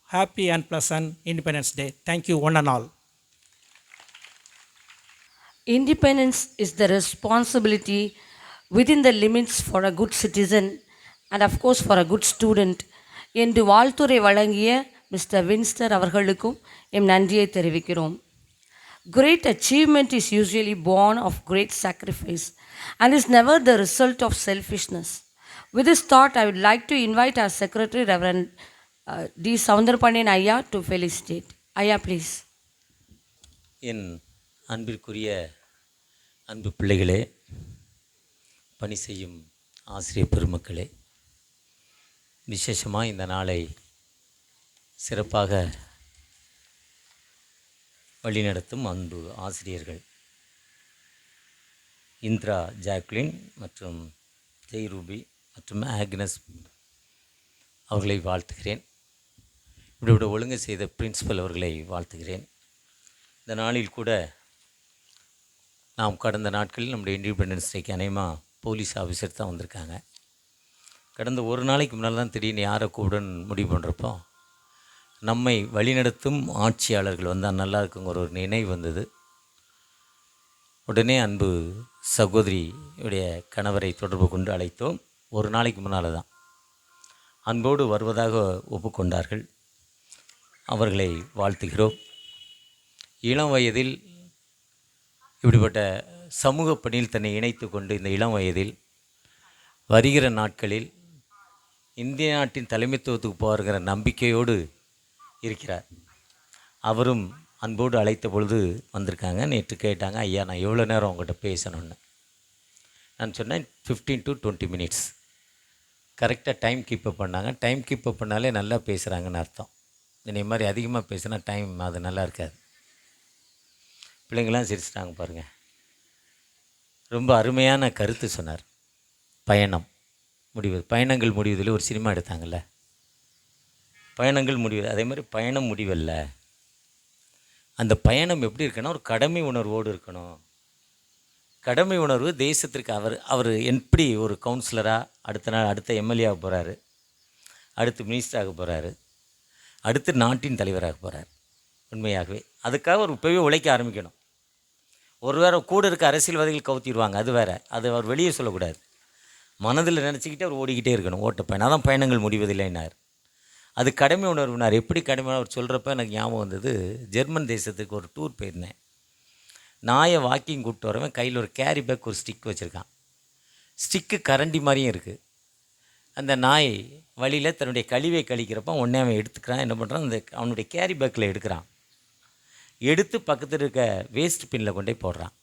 happy and pleasant Independence Day. Thank you, one and all. Independence is the responsibility within the limits for a good citizen and of course for a good student என்று வாழ்த்துரை வழங்கிய mister Windsor அவர்களுக்கும் M நன்றியை தெரிவிக்கிறோம். Great achievement is usually born of great sacrifice and is never the result of selfishness. With this thought, I would like to invite our Secretary, Reverend D. Soundarpandian Ayya, to felicitate. Ayya, please. என் அன்பிற்குரிய அன்பு பிள்ளைகளே, பணி செய்யும் ஆசிரியர் பெருமக்களே, விசேஷமாக இந்த நாளை சிறப்பாக வழிநடத்தும் அன்பு ஆசிரியர்கள் இந்திரா ஜாக்லின் மற்றும் ஜெய் ரூபி மற்றும் ஆக்னஸ் அவர்களை வாழ்த்துகிறேன். இப்படி ஒழுங்கு செய்த பிரின்சிபல் அவர்களை வாழ்த்துகிறேன். இந்த நாளில் கூட நாம் கடந்த நாட்களில் நம்முடைய இண்டிபெண்டன்ஸ் டேக்கு அநேகமாக போலீஸ் ஆஃபீஸர் தான் வந்திருக்காங்க. கடந்த ஒரு நாளைக்கு முன்னால் தான் திடீர்னு யாரை கூடன்னு முடிவு பண்ணுறப்போ நம்மை வழிநடத்தும் ஆட்சியாளர்கள் வந்தால் நல்லா இருக்குங்கிற ஒரு நினைவு வந்தது. உடனே அன்பு சகோதரியுடைய கணவரை தொடர்பு கொண்டு அழைத்தோம். ஒரு நாளைக்கு முன்னால் தான் அன்போடு வருவதாக ஒப்புக்கொண்டார்கள். அவர்களை வாழ்த்துகிறோம். இளம் வயதில் இப்படிப்பட்ட சமூக பணியில் தன்னை இணைத்து கொண்டு இந்த இளம் வயதில் வருகிற நாட்களில் இந்திய நாட்டின் தலைமைத்துவத்துக்கு போகிற நம்பிக்கையோடு இருக்கிறார். அவரும் அன்போடு அழைத்த பொழுது வந்திருக்காங்க. நேற்று கேட்டாங்க, ஐயா நான் எவ்வளோ நேரம் உங்கள்கிட்ட பேசணுன்னு. நான் சொன்னேன் 15 to 20 minutes. கரெக்டாக டைம் கீப்பப் பண்ணாங்க. டைம் கீப்பப் பண்ணாலே நல்லா பேசுகிறாங்கன்னு அர்த்தம். இதே மாதிரி அதிகமாக பேசினா டைம் அது நல்லா இருக்காது. பிள்ளைங்களாம் சிரிச்சிட்டாங்க பாருங்கள். ரொம்ப அருமையான கருத்து சொன்னார். பயணங்கள் முடிவதில் ஒரு சினிமா எடுத்தாங்கல்ல, பயணங்கள் முடிவு, அதே மாதிரி பயணம் முடிவல்ல. அந்த பயணம் எப்படி இருக்குன்னா ஒரு கடமை உணர்வோடு இருக்கணும். கடமை உணர்வு தேசத்திற்கு அவர் எப்படி ஒரு கவுன்சிலராக அடுத்த எம்எல்ஏ ஆக போகிறாரு, அடுத்து மினிஸ்டராக போகிறாரு, அடுத்து நாட்டின் தலைவராக போகிறார். உண்மையாகவே அதுக்காக ஒரு இப்போவே உழைக்க ஆரம்பிக்கணும். ஒரு வேறு கூட இருக்க அரசியல்வாதிகள் கவுத்திடுவாங்க, அது வேறு. அது அவர் வெளியே சொல்லக்கூடாது. மனதில் நினச்சிக்கிட்டு அவர் ஓடிக்கிட்டே இருக்கணும். ஓட்டப்பயணம் அதான் பயணங்கள் முடிவதில்லைன்னார். அது கடமை உணர்வுனார். எப்படி கடமை அவர் சொல்கிறப்ப எனக்கு ஞாபகம் வந்தது, ஜெர்மன் தேசத்துக்கு ஒரு டூர் போயிருந்தேன். நாயை வாக்கிங் கூப்பிட்டு வரவன் கையில் ஒரு கேரி பேக் ஒரு ஸ்டிக் வச்சுருக்கான். ஸ்டிக்கு கரண்டி மாதிரியும் இருக்குது. அந்த நாய் வழியில் தன்னுடைய கழிவை கழிக்கிறப்ப உடனே அவன் எடுத்துக்கிறான். என்ன பண்ணுறான், அந்த அவனுடைய கேரி பேக்கில் எடுக்கிறான். எடுத்து பக்கத்தில் இருக்க வேஸ்ட் பின்னில் கொண்டே போடுறான்.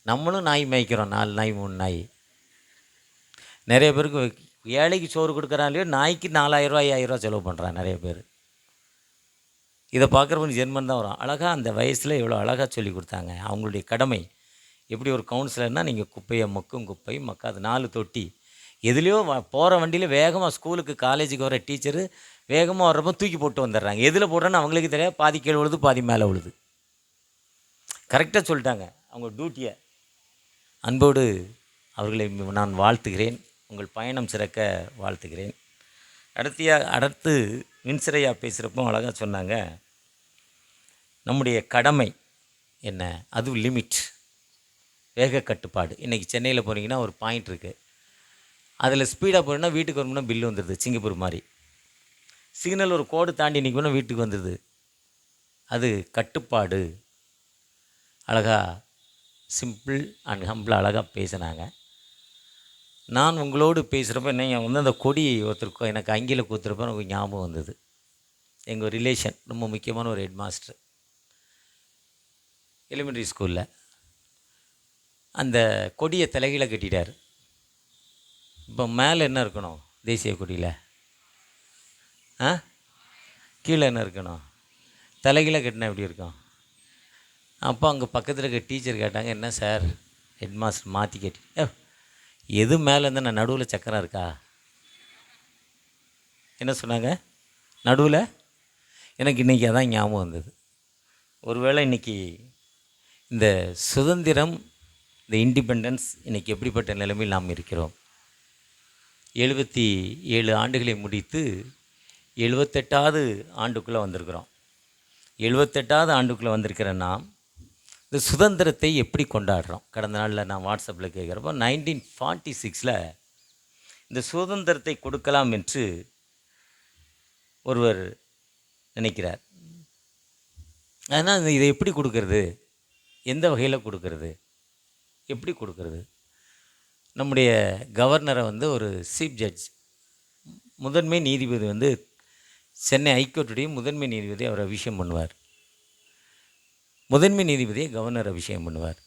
நம்மளும் நாய் மேய்க்கிறோம், 4 நாய் 3 நாய். நிறைய பேருக்கு ஏழைக்கு சோறு கொடுக்குறான் இல்லையோ, நாய்க்கு 4000 ரூபா 5000 ரூபா செலவு பண்ணுறான் நிறைய பேர். இதை பார்க்குறவங்க ஜெர்மன் தான் வரும். அழகாக அந்த வயசில் எவ்வளோ அழகாக சொல்லி கொடுத்தாங்க. அவங்களுடைய கடமை எப்படி ஒரு கவுன்சிலர்னால் நீங்கள் குப்பையை மக்கும் குப்பை மக்காது 4 தொட்டி எதுலேயோ போகிற வண்டியில் வேகமாக ஸ்கூலுக்கு காலேஜுக்கு வர டீச்சரு வேகமாக வர்றப்போ தூக்கி போட்டு வந்துடுறாங்க. எதில் போடுறேன்னு அவங்களுக்கு தெரியாது. பாதி கீழே விழுது, பாதி மேலே விழுது. கரெக்டாக சொல்லிட்டாங்க அவங்க டியூட்டியை. அன்போடு அவர்களை நான் வாழ்த்துகிறேன். உங்கள் பயணம் சிறக்க வாழ்த்துகிறேன். அடுத்து வின்சரையா பேசுகிறப்போ அழகாக சொன்னாங்க, நம்முடைய கடமை என்ன, அதுவும் லிமிட், வேக கட்டுப்பாடு. இன்றைக்கி சென்னையில் போனீங்கன்னா ஒரு பாயிண்ட் இருக்குது, அதில் ஸ்பீடாக போனீங்கன்னா வீட்டுக்கு வரணும்னா பில்லு வந்துடுது, சிங்கப்பூர் மாதிரி. சிக்னல் ஒரு கோடு தாண்டி நிற்கணும்னா வீட்டுக்கு வந்துடுது. அது கட்டுப்பாடு. அழகாக சிம்பிள் அண்ட் ஹம்பிள் அழகாக பேசினாங்க. நான் உங்களோடு பேசுகிறப்ப நீங்கள் வந்து அந்த கொடி ஒருத்தருக்கோ எனக்கு அங்கியில் கொடுத்துருப்ப எனக்கு ஞாபகம் வந்தது. எங்கள் ரிலேஷன் ரொம்ப முக்கியமான ஒரு ஹெட் மாஸ்டர் எலிமெண்ட்ரி ஸ்கூலில் அந்த கொடியை தலைகீழ கட்டிட்டார். இப்போ மேலே என்ன இருக்கணும் தேசிய கொடியில்? கீழே என்ன இருக்கணும்? தலைகீழ கட்டினா எப்படி இருக்கும்? அப்போ அங்கே பக்கத்தில் இருக்க டீச்சர் கேட்டாங்க, என்ன சார் ஹெட் மாஸ்டர் மாற்றி கட்டி எது மேலே இருந்தால் நான் நடுவில் சக்கரம் இருக்கா? என்ன சொன்னாங்க? நடுவில். எனக்கு இன்றைக்கி அதான் ஞாபகம் வந்தது. ஒருவேளை இன்றைக்கி இந்த சுதந்திரம், இந்த இண்டிபெண்டன்ஸ் இன்றைக்கி எப்படிப்பட்ட நிலைமையில் நாம் இருக்கிறோம்? 77 ஆண்டுகளை முடித்து 78வது ஆண்டுக்குள்ளே வந்திருக்கிறோம். 78வது ஆண்டுக்குள்ளே வந்திருக்கிற நாம் இந்த சுதந்திரத்தை எப்படி கொண்டாடுறோம்? கடந்த நாளில் நான் வாட்ஸ்அப்பில் கேட்குறப்போ 1946 இந்த சுதந்திரத்தை கொடுக்கலாம் என்று ஒருவர் நினைக்கிறார். ஆனால் இதை எப்படி கொடுக்கறது? எந்த வகையில் கொடுக்கறது? எப்படி கொடுக்கறது? நம்முடைய கவர்னரை வந்து ஒரு சீஃப் ஜட்ஜ், முதன்மை நீதிபதி வந்து சென்னை ஹைகோர்ட்டுடைய முதன்மை நீதிபதி அவர் அபிஷேகம் பண்ணுவார். முதன்மை நீதிபதியை கவர்னர் அபிஷேகம் பண்ணுவார்.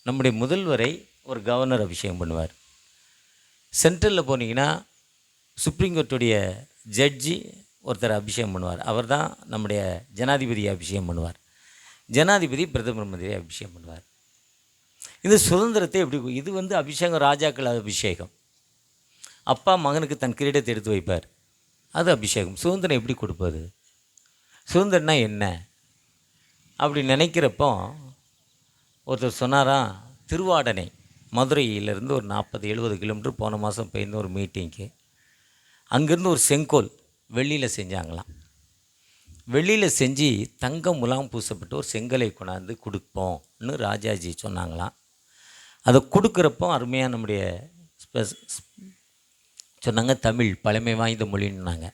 நம்முடைய முதல்வரை ஒரு கவர்னர் அபிஷேகம் பண்ணுவார். சென்ட்ரலில் போனீங்கன்னா சுப்ரீம் கோர்ட்டுடைய ஜட்ஜி ஒருத்தர் அபிஷேகம் பண்ணுவார். அவர் தான் நம்முடைய ஜனாதிபதியை அபிஷேகம் பண்ணுவார். ஜனாதிபதி பிரதமர் மந்திரியை அபிஷேகம் பண்ணுவார். இது சுதந்திரத்தை எப்படி? இது வந்து அபிஷேகம், ராஜாக்கள் அபிஷேகம். அப்பா மகனுக்கு தன் கிரீடத்தை எடுத்து வைப்பார், அது அபிஷேகம். சுதந்திரம் எப்படி கொடுப்பது? சுதந்திரம்னா என்ன அப்படி நினைக்கிறப்போ ஒருத்தர் சொன்னாராம், திருவாடனை மதுரையிலேருந்து ஒரு 40-70 கிலோமீட்டர் போன மாதம் போயிருந்த ஒரு மீட்டிங்க்கு. அங்கேருந்து ஒரு செங்கோல் வெள்ளியில் செஞ்சாங்களாம். வெள்ளியில் செஞ்சு தங்கம் முலாம் பூசப்பட்டு ஒரு செங்கலை கொண்டாந்து கொடுப்போம்னு ராஜாஜி சொன்னாங்களாம். அதை கொடுக்குறப்போ அருமையாக நம்முடைய சொன்னாங்க, தமிழ் பழமை வாய்ந்த மொழின்னாங்க.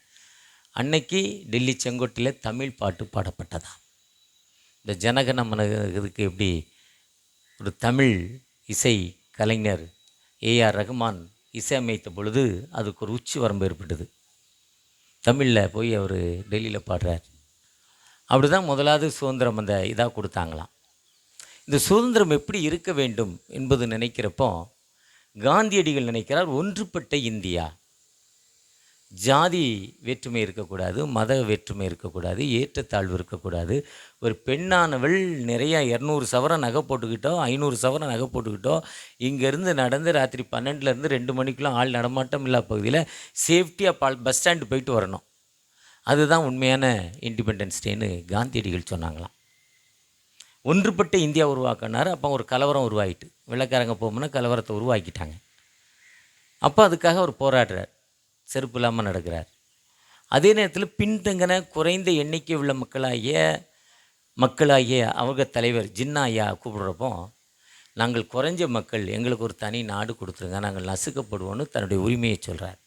அன்னைக்கு டெல்லி செங்கோட்டையில் தமிழ் பாட்டு பாடப்பட்டதான். இந்த ஜனகணமன இதுக்கு எப்படி ஒரு தமிழ் இசை கலைஞர் ஏஆர் ரகுமான் இசையமைத்த பொழுது அதுக்கு ஒரு உச்சி வரம்பு ஏற்பட்டது. தமிழில் போய் அவர் டெல்லியில் பாடுறார். அப்படி தான் முதலாவது சுதந்திரம் அந்த இதாக கொடுத்தாங்களாம். இந்த சுதந்திரம் எப்படி இருக்க வேண்டும் என்பது நினைக்கிறப்போ காந்தியடிகள் நினைக்கிறார், ஒன்றுபட்ட இந்தியா. ஜாதி வேற்றுமை இருக்கக்கூடாது, மத வேற்றுமை இருக்கக்கூடாது, ஏற்றத்தாழ்வு இருக்கக்கூடாது. ஒரு பெண்ணானவள் நிறையா 200 சவரம் நகை போட்டுக்கிட்டோ 500 சவரம் நகை போட்டுக்கிட்டோ இங்கேருந்து நடந்து ராத்திரி 12லேருந்து 2 மணிக்குள்ளே ஆள் நடமாட்டம் இல்லாத பகுதியில் சேஃப்டியாக பஸ் ஸ்டாண்டு போயிட்டு வரணும். அதுதான் உண்மையான இண்டிபெண்டன்ஸ் டேன்னு காந்தியடிகள் சொன்னாங்களாம். ஒன்றுபட்ட இந்தியா உருவாக்கினார். அப்போ ஒரு கலவரம் உருவாகிட்டு, வெள்ளைக்காரங்க போகும்போது கலவரத்தை உருவாக்கிட்டாங்க. அப்போ அதுக்காக அவர் போராடுறார், செருப்பு இல்லாமல் நடக்கிறார். அதே நேரத்தில் பின்தங்கின குறைந்த எண்ணிக்கை உள்ள மக்களாகிய அவங்க தலைவர் ஜின்னா ஐயா கூப்பிடுறப்போ, நாங்கள் குறைஞ்ச மக்கள், எங்களுக்கு ஒரு தனி நாடு கொடுத்துருங்க, நாங்கள் நசுக்கப்படுவோன்னு தன்னுடைய உரிமையை சொல்கிறார்.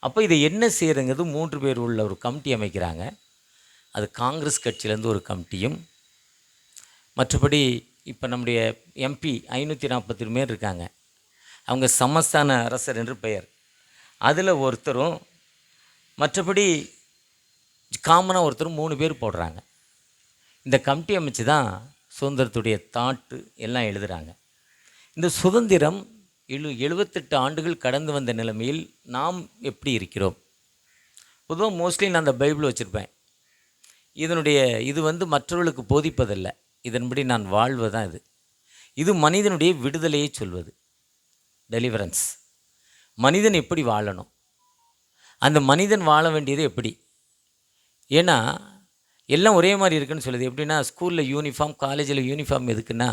அப்போ இதை என்ன செய்கிறங்கிறது 3 பேர் உள்ள ஒரு கமிட்டி அமைக்கிறாங்க. அது காங்கிரஸ் கட்சியிலேருந்து ஒரு கமிட்டியும், மற்றபடி இப்போ நம்முடைய எம்பி 540 பேர் இருக்காங்க, அவங்க சமஸ்தான அரசர் என்று பெயர், அதில் ஒருத்தரும், மற்றபடி காமனாக ஒருத்தரும் 3 பேர் போடுறாங்க. இந்த கமிட்டி அமைச்சு தான் சுதந்திரத்துடைய தாட்டு எல்லாம் எழுதுகிறாங்க. இந்த சுதந்திரம் 78 ஆண்டுகள் கடந்து வந்த நிலைமையில் நாம் எப்படி இருக்கிறோம்? பொதுவாக மோஸ்ட்லி நான் அந்த பைபிள் வச்சுருப்பேன். இது வந்து மற்றவர்களுக்கு போதிப்பதில்லை, இதன்படி நான் வாழ்வதான் இது. இது மனிதனுடைய விடுதலையை சொல்வது, டெலிவரன்ஸ். மனிதன் எப்படி வாழணும், அந்த மனிதன் வாழ வேண்டியது எப்படி. ஏன்னா எல்லாம் ஒரே மாதிரி இருக்குன்னு சொல்லுது. எப்படின்னா ஸ்கூலில் யூனிஃபார்ம், காலேஜில் யூனிஃபார்ம் எதுக்குன்னா,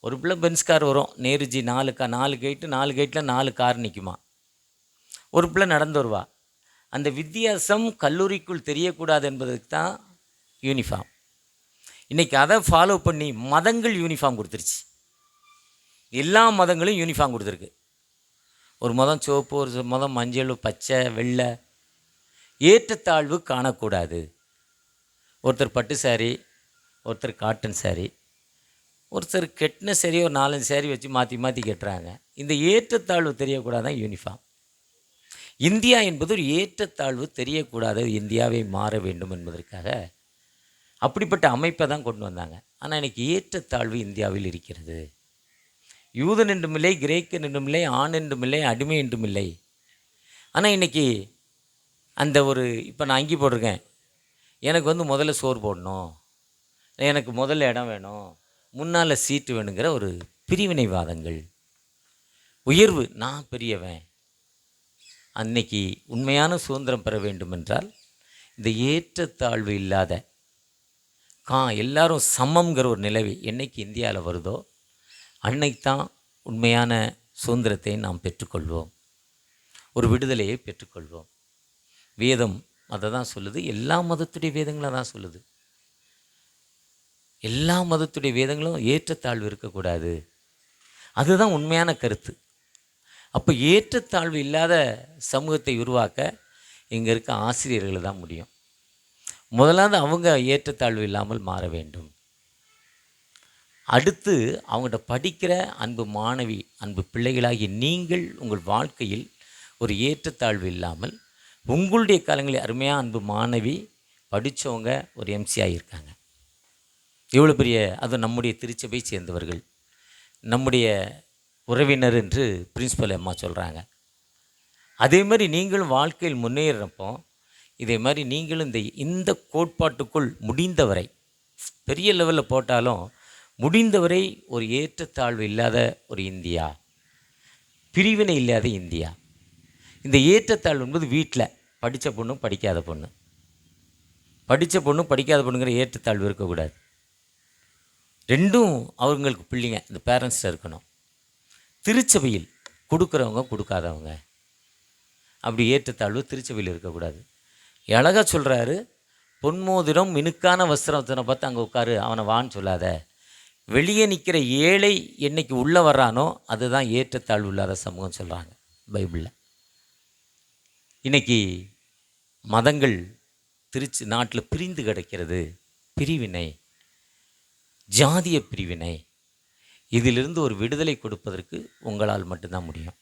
ஒரு பிள்ளை பென்ஸ் கார் வரும், நேருஜி 4 கேட்டு 4 கேட்டில் 4 கார் நிற்குமா. ஒரு பிள்ளை நடந்து வருவா. அந்த வித்தியாசம் கல்லூரிக்குள் தெரியக்கூடாது என்பதுக்கு தான் யூனிஃபார்ம். இன்றைக்கி அதை ஃபாலோ பண்ணி மதங்கள் யூனிஃபார்ம் கொடுத்துருச்சு. எல்லா மதங்களும் யூனிஃபார்ம் கொடுத்துருக்கு. ஒரு மதம் சிவப்பு, ஒரு மதம் மஞ்சள், பச்சை, வெள்ளை. ஏற்றத்தாழ்வு காணக்கூடாது. ஒருத்தர் பட்டு சாரி, ஒருத்தர் காட்டன் சாரி, ஒருத்தர் கெட்டின சரி ஒரு 4-5 சாரி வச்சு மாற்றி மாற்றி கட்டுறாங்க. இந்த ஏற்றத்தாழ்வு தெரியக்கூடாதான் யூனிஃபார்ம். இந்தியா என்பது ஒரு ஏற்றத்தாழ்வு தெரியக்கூடாது, இந்தியாவை மாற வேண்டும் என்பதற்காக அப்படிப்பட்ட அமைப்பை தான் கொண்டு வந்தாங்க. ஆனால் இன்றைக்கி ஏற்றத்தாழ்வு இந்தியாவில் இருக்கிறது. யூதன் என்றும் இல்லை, கிரேக்கன் என்றும் இல்லை, ஆண் என்றும் இல்லை, அடிமை என்றும் இல்லை. ஆனால் இன்றைக்கி அந்த ஒரு, இப்போ நான் அங்கி போட்டிருக்கேன், எனக்கு முதல்ல சோறு போடணும், எனக்கு முதல்ல இடம் வேணும், முன்னால் சீட்டு வேணுங்கிற ஒரு பிரிவினைவாதங்கள், உயர்வு, நான் பெரியவன். அன்னைக்கு உண்மையான சுதந்திரம் பெற வேண்டும் என்றால் இந்த ஏற்றத்தாழ்வு இல்லாத எல்லாரும் சமம்ங்கிற ஒரு நிலவை என்னைக்கு இந்தியாவில் வருதோ அன்னைத்தான் உண்மையான சுதந்திரத்தை நாம் பெற்றுக்கொள்வோம், ஒரு விடுதலையை பெற்றுக்கொள்வோம். வேதம் அதை தான் சொல்லுது. எல்லா மதத்துடைய வேதங்களும் தான் சொல்லுது. எல்லா மதத்துடைய வேதங்களும் ஏற்றத்தாழ்வு இருக்கக்கூடாது, அதுதான் உண்மையான கருத்து. அப்போ ஏற்றத்தாழ்வு இல்லாத சமூகத்தை உருவாக்க இங்கே இருக்க ஆசிரியர்கள் தான் முடியும். முதலாவது அவங்க ஏற்றத்தாழ்வு இல்லாமல் மாற வேண்டும். அடுத்து அவங்கள்ட்ட படிக்கிற அன்பு மாணவி, அன்பு பிள்ளைகளாகி நீங்கள் உங்கள் வாழ்க்கையில் ஒரு ஏற்றத்தாழ்வு இல்லாமல் உங்களுடைய காலங்களில் அருமையாக அன்பு மாணவி படித்தவங்க ஒரு எம்சி ஆகியிருக்காங்க. எவ்வளோ பெரிய, அது நம்முடைய திருச்சபை சேர்ந்தவர்கள், நம்முடைய உறவினர் என்று பிரின்சிபல் அம்மா சொல்கிறாங்க. அதே மாதிரி நீங்களும் வாழ்க்கையில் முன்னேறப்போ இதே மாதிரி நீங்களும் இந்த கோட்பாட்டுக்குள் முடிந்தவரை, பெரிய லெவலில் போட்டாலும் முடிந்தவரை ஒரு ஏற்றத்தாழ்வு இல்லாத ஒரு இந்தியா, பிரிவினை இல்லாத இந்தியா. இந்த ஏற்றத்தாழ்வு என்பது வீட்டில் படித்த பொண்ணு படிக்காத பொண்ணு, படித்த பொண்ணு படிக்காத பொண்ணுங்கிற ஏற்றத்தாழ்வு இருக்கக்கூடாது. ரெண்டும் அவங்களுக்கு பிள்ளைங்க, இந்த பேரண்ட்ஸில் இருக்கணும். திருச்சபையில் கொடுக்குறவங்க கொடுக்காதவங்க அப்படி ஏற்றத்தாழ்வு திருச்சபையில் இருக்கக்கூடாது. அழகாக சொல்கிறாரு, பொன்மோதிரம் மினுக்கான வஸ்திரத்தினை பார்த்து அங்கே உட்காரு, அவனை வான்னு சொல்லாத. வெளியே நிற்கிற ஏழை என்னைக்கு உள்ளே வர்றானோ அதுதான் ஏற்றத்தாழ்வு இல்லாத சமூகம் சொல்கிறாங்க பைபிளில். இன்றைக்கி மதங்கள் நாட்டில் பிரிந்து கிடக்கிறது. பிரிவினை, ஜாதிய பிரிவினை, இதிலிருந்து ஒரு விடுதலை கொடுப்பதற்கு உங்களால் மட்டும்தான் முடியும்.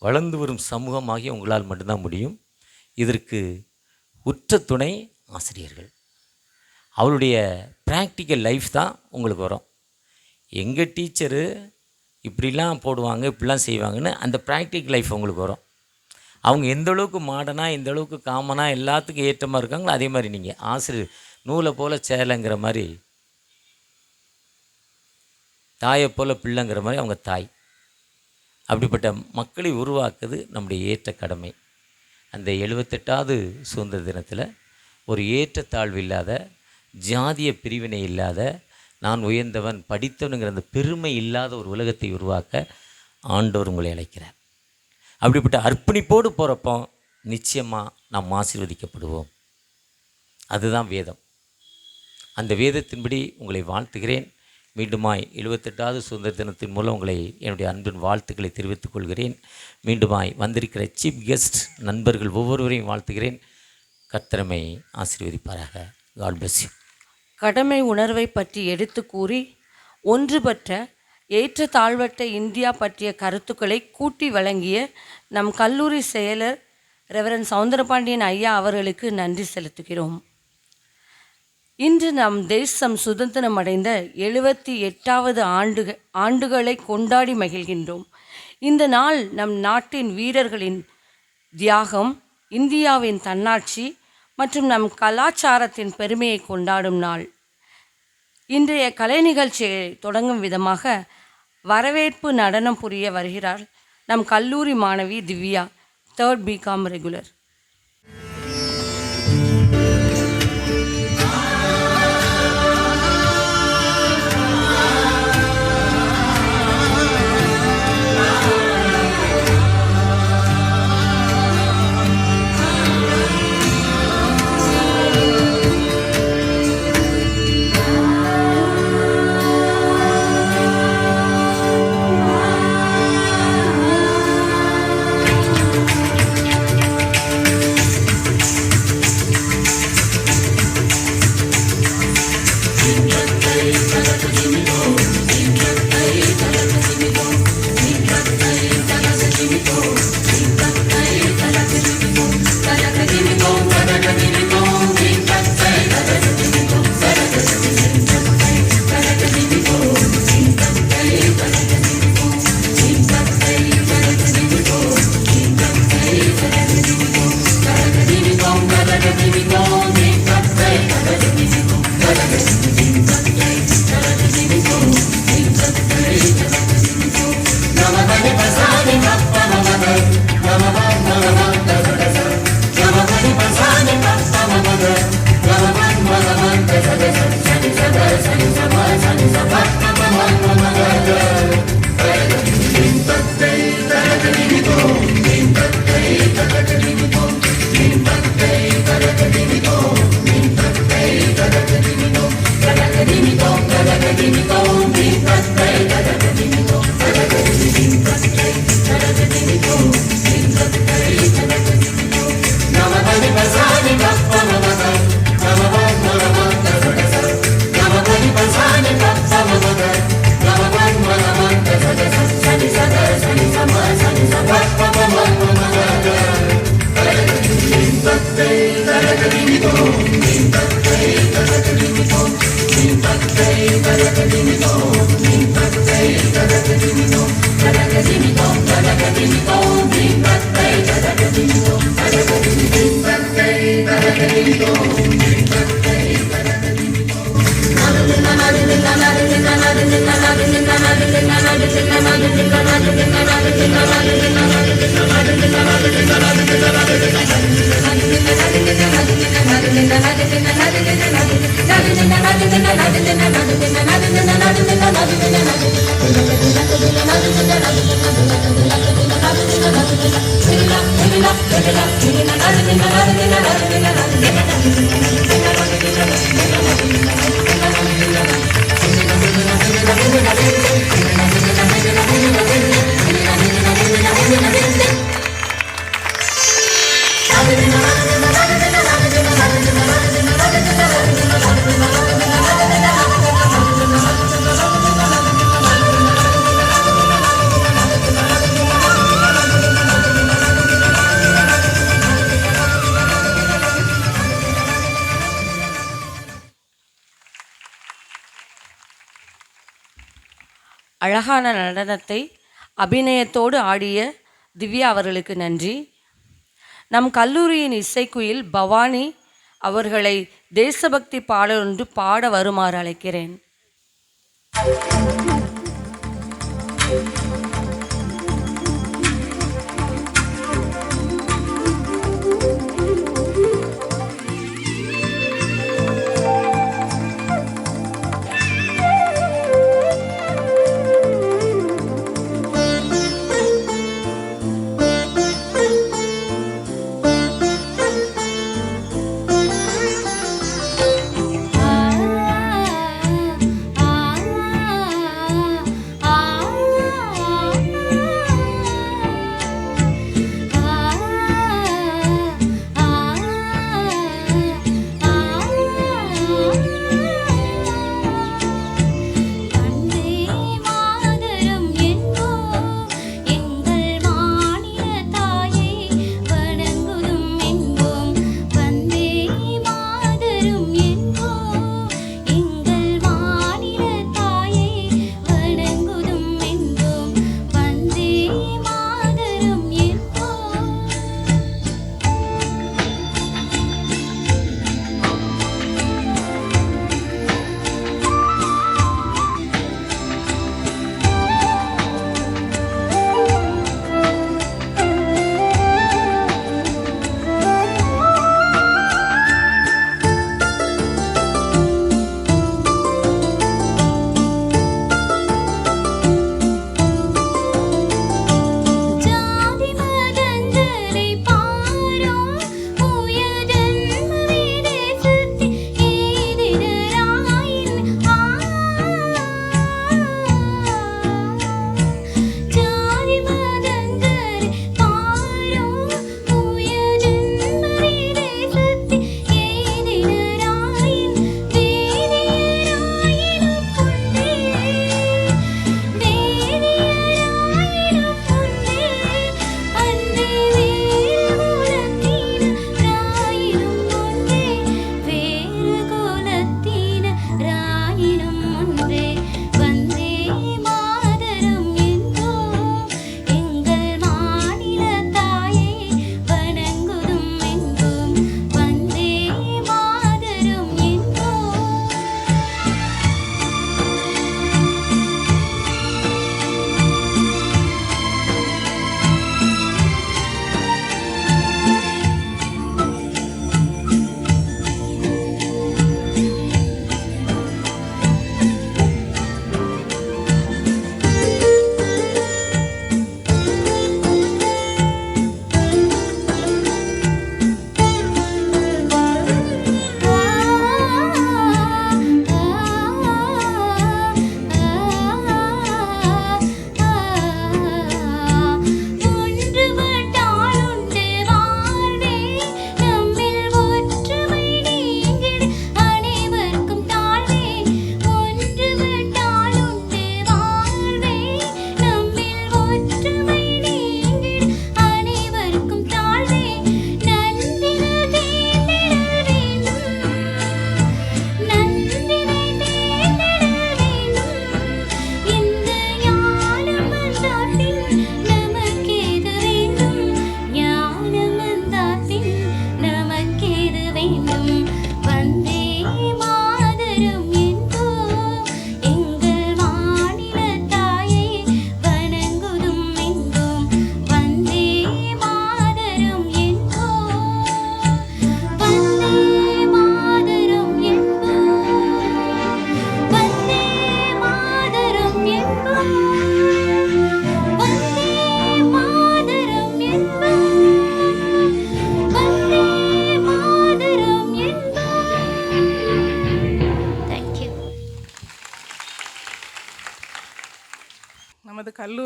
வளர்ந்து வரும் சமூகமாகிய உங்களால் மட்டும்தான் முடியும். இதற்கு உற்ற துணை ஆசிரியர்கள். அவருடைய ப்ராக்டிக்கல் லைஃப் தான் உங்களுக்கு வரும். எங்கள் டீச்சரு இப்படிலாம் போடுவாங்க, இப்படிலாம் செய்வாங்கன்னு அந்த ப்ராக்டிக்கல் லைஃப் உங்களுக்கு வரும். அவங்க எந்த அளவுக்கு மாடனாக, எந்த அளவுக்கு காமனாக எல்லாத்துக்கும் ஏற்றமாக இருக்காங்களோ அதே மாதிரி நீங்கள் ஆசிரியர் நூலை போல் சேலைங்கிற மாதிரி, தாயை போல் பிள்ளைங்கிற மாதிரி அவங்க தாய். அப்படிப்பட்ட மக்களை உருவாக்குறது நம்முடைய ஏற்ற கடமை. அந்த 78வது சுதந்திர தினத்தில் ஒரு ஏற்றத்தாழ்வு இல்லாத, ஜாதிய பிரிவினை இல்லாத, நான் உயர்ந்தவன் படித்தவனுங்கிற அந்த பெருமை இல்லாத ஒரு உலகத்தை உருவாக்க ஆண்டவர் உங்களை அழைக்கிறார். அப்படிப்பட்ட அர்ப்பணிப்போடு போகிறப்போ நிச்சயமாக நாம் ஆசீர்வதிக்கப்படுவோம். அதுதான் வேதம். அந்த வேதத்தின்படி உங்களை வாழ்த்துகிறேன். மீண்டுமாய் 78வது சுதந்திர தினத்தின் மூலம் உங்களை என்னுடைய அன்பின் வாழ்த்துக்களை தெரிவித்துக் கொள்கிறேன். மீண்டுமாய் வந்திருக்கிற சீஃப் கெஸ்ட் நண்பர்கள் ஒவ்வொருவரையும் வாழ்த்துகிறேன். கர்த்தரை ஆசீர்வதிப்பாராக. God bless you. கடமை உணர்வை பற்றி எடுத்து கூறி ஒன்றுபட்ட ஏற்ற தாழ்வற்ற இந்தியா பற்றிய கருத்துக்களை கூட்டி வழங்கிய நம் கல்லூரி செயலர் ரெவரண்ட் சவுந்தரபாண்டியன் ஐயா அவர்களுக்கு நன்றி செலுத்துகிறோம். இன்று நம் தேசம் சுதந்திரம் அடைந்த 78வது ஆண்டுகளை கொண்டாடி மகிழ்கின்றோம். இந்த நாள் நம் நாட்டின் வீரர்களின் தியாகம், இந்தியாவின் தன்னாட்சி மற்றும் நம் கலாச்சாரத்தின் பெருமையை கொண்டாடும் நாள். இன்றைய கலை நிகழ்ச்சியை தொடங்கும் விதமாக வரவேற்பு நடனம் புரிய வருகிறார் நம் கல்லூரி மாணவி திவ்யா, 3rd BCom ரெகுலர். அழகான நடனத்தை அபிநயத்தோடு ஆடிய திவ்யா அவர்களுக்கு நன்றி. நம் கல்லூரியின் இசைக்குயில் பவானி அவர்களை தேசபக்தி பாடல் ஒன்று பாட வருமாறு அழைக்கிறேன். ஆ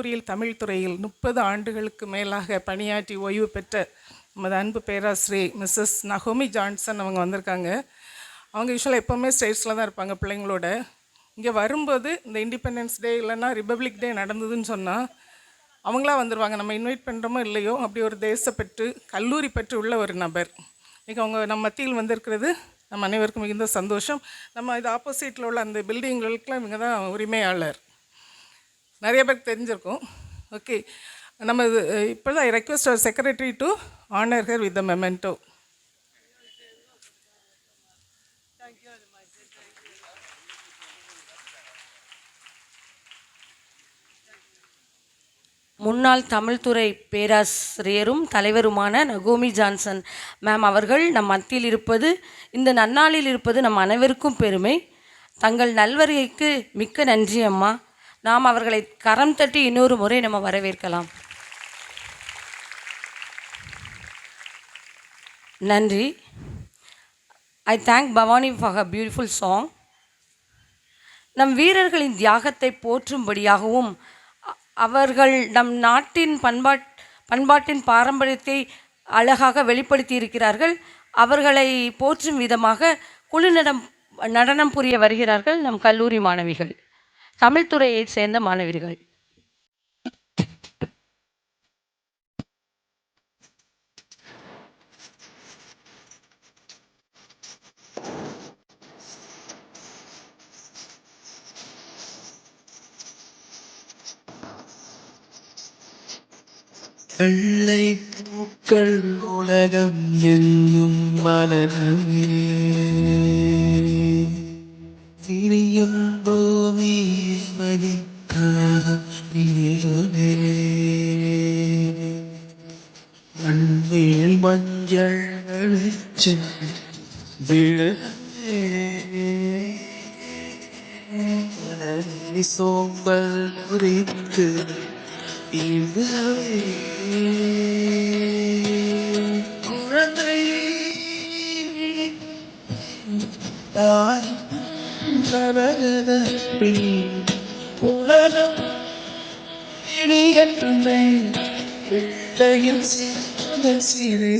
கல்லூரியில் தமிழ் துறையில் 30 ஆண்டுகளுக்கு மேலாக பணியாற்றி ஓய்வு பெற்ற நமது அன்பு பேராசிரியர் மிஸ்ஸஸ் நகோமி ஜான்சன் அவங்க வந்திருக்காங்க. அவங்க யூஸ்வலாக எப்போவுமே ஸ்டேட்ஸில் தான் இருப்பாங்க பிள்ளைங்களோட. இங்கே வரும்போது இந்த இண்டிபெண்டன்ஸ் டே இல்லைன்னா ரிப்பப்ளிக் டே நடந்ததுன்னு சொன்னால் அவங்களா வந்துடுவாங்க. நம்ம இன்வைட் பண்ணுறோமோ இல்லையோ, அப்படி ஒரு தேசப்பற்று கல்லூரி பற்று உள்ள ஒரு நபர். இன்றைக்கி அவங்க நம்ம மத்தியில் வந்திருக்கிறது நம்ம அனைவருக்கும் மிகுந்த சந்தோஷம். நம்ம இது ஆப்போசிட்டில் உள்ள அந்த பில்டிங்களுக்கெலாம் இவங்க தான் உரிமையாளர். நிறைய பேருக்கு தெரிஞ்சிருக்கும். ஓகே, நம்ம இப்போ தான் I request our secretary to honour her with the memento. முன்னாள் தமிழ்துறை பேராசிரியரும் தலைவருமான நகோமி ஜான்சன் மேம் அவர்கள் நம் மத்தியில் இருப்பது, இந்த நன்னாளில் இருப்பது நம் அனைவருக்கும் பெருமை. தங்கள் நல்வரைக்கு மிக்க நன்றி அம்மா. நாம் அவர்களை கரம் தட்டி இன்னொரு முறை நம்ம வரவேற்கலாம். நன்றி. I thank Bhavani for her beautiful song. நம் வீரர்களின் தியாகத்தை போற்றும்படியாகவும் அவர்கள் நம் நாட்டின் பண்பாட்டின் பாரம்பரியத்தை அழகாக வெளிப்படுத்தி இருக்கிறார்கள். அவர்களை போற்றும் விதமாக குழு நடனம் புரிய வருகிறார்கள் நம் கல்லூரி மாணவிகள், தமிழ்துறையைச் சேர்ந்த மாணவிகள். வெள்ளை பூக்கள் உலகம் எங்கும் மலரவே, விரியும் பூமி மதிக்காக விரியுதே. மண்ணில் மஞ்சள் வெளிச்சம் விழவே, மலரி சோம்பல் குறித்து இங்கவே. குழந்தை தாய் கரகத உலகம் இடியற்றுமே பிள்ளையின் சிறு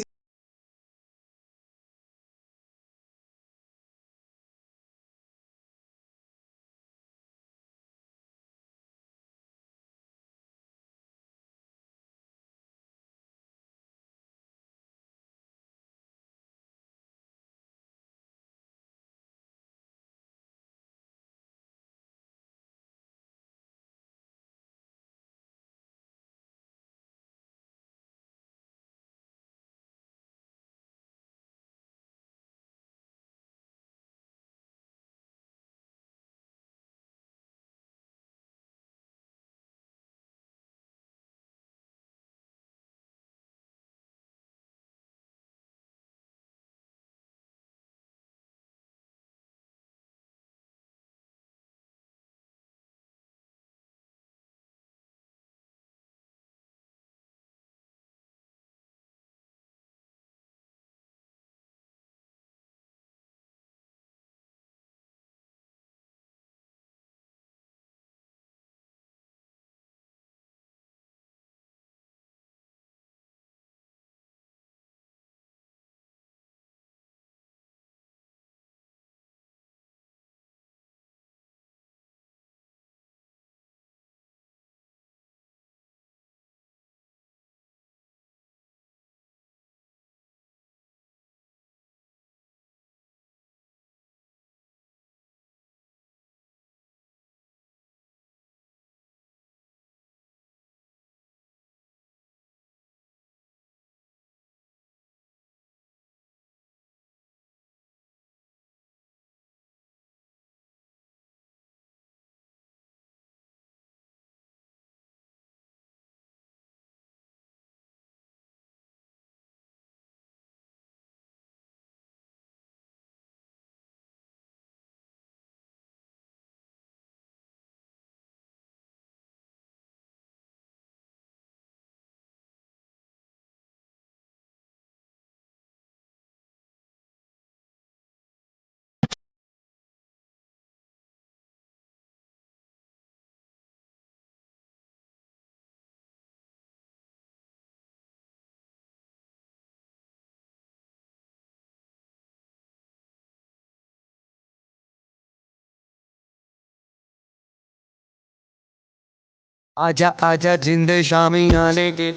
आजा आजा जिंद शामी आने के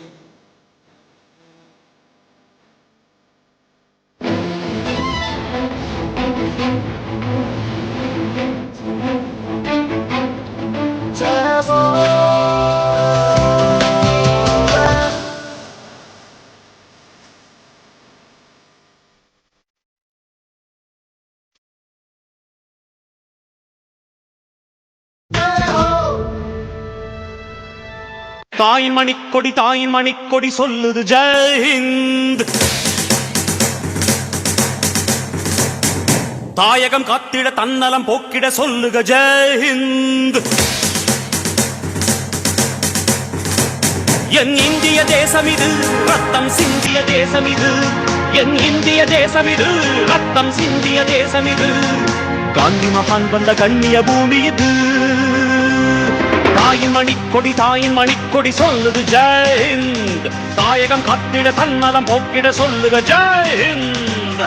தாயின் மணிக்கொடி சொல்லுது ஜெய் ஹிந்த். தாயகம் காத்திட தன்னலம் போக்கிட சொல்லுக ஜெய் ஹிந்த். என் இந்திய தேசம் இது ரத்தம் சிந்திய தேசம் இது. என் இந்திய தேசம் இது ரத்தம் சிந்திய தேசம் இது. காந்தி மகான் வந்த கண்ணிய பூமி இது. தாயின் மணிக்கொடி சொல்லுது ஜெய் ஹிந்த். தாயகம் காத்திட தன்னலம் போக்கிட சொல்லுக ஜெய் ஹிந்த்.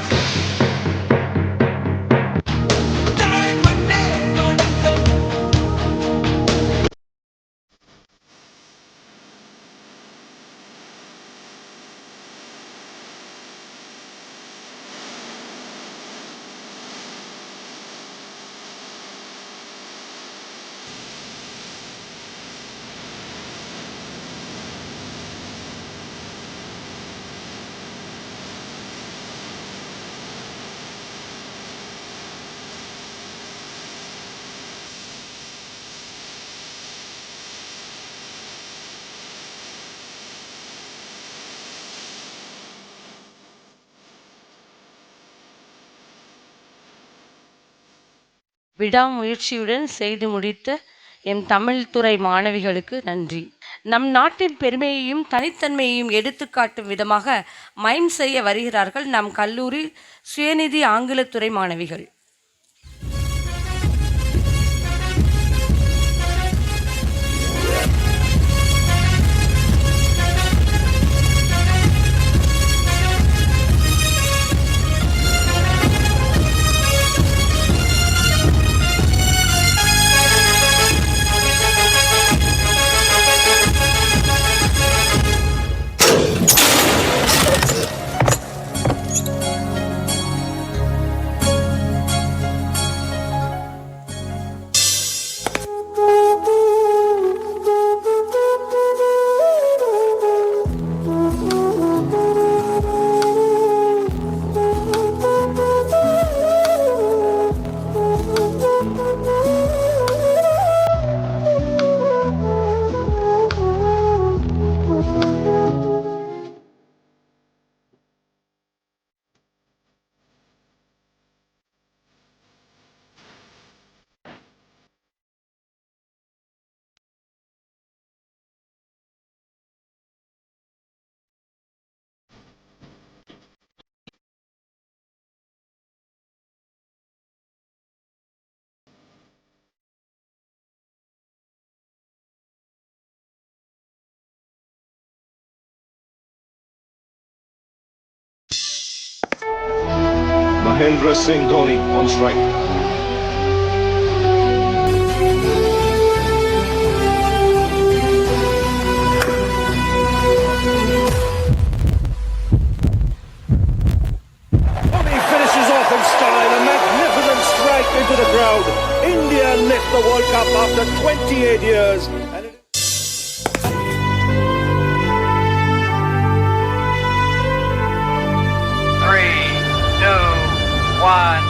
விடாமுயற்சியுடன் செய்து முடித்த எம் தமிழ் துறை மாணவிகளுக்கு நன்றி. நம் நாட்டின் பெருமையையும் தனித்தன்மையையும் எடுத்துக்காட்டும் விதமாக மைம் செய்ய வருகிறார்கள் நம் கல்லூரி சுயநிதி ஆங்கிலத்துறை மாணவிகள். Mahendra Singh Dhoni on strike. Dhoni finishes off in style, a magnificent strike into the crowd. India lift the World Cup after 28 years. And it 3, 2, 1.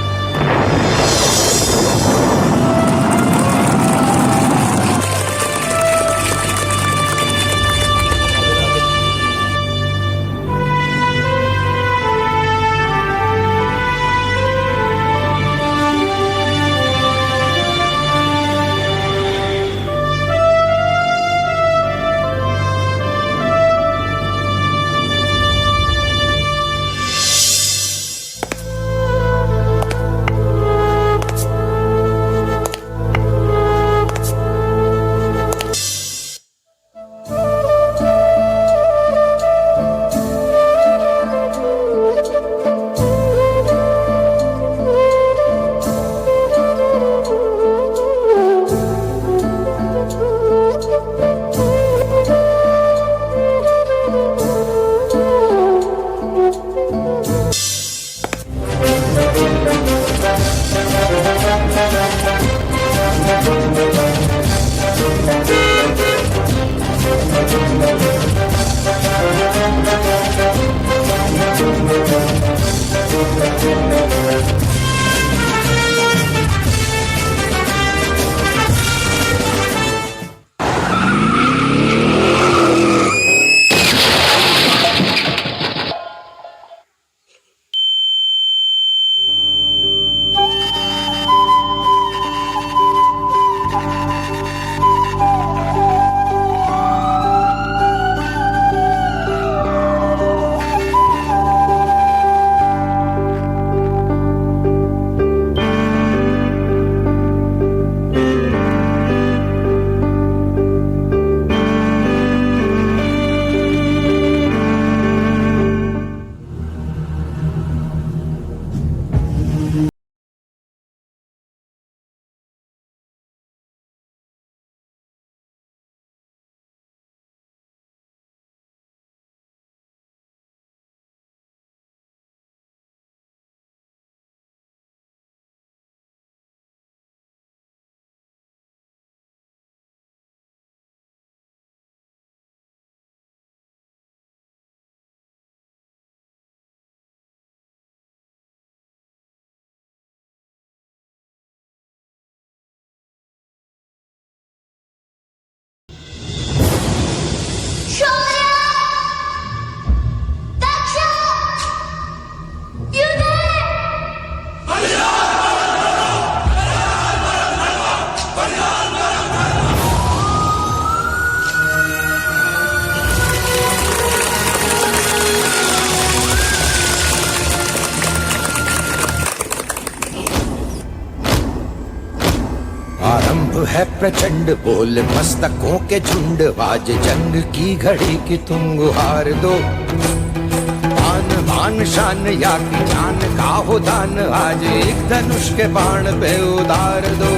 है प्रचंड बोल मस्तकों के झुंड आज जंग की घड़ी की तुम गुहार दो मान मान शान या की जान का हो दान आज एक धनुष के बाण पे उतार दो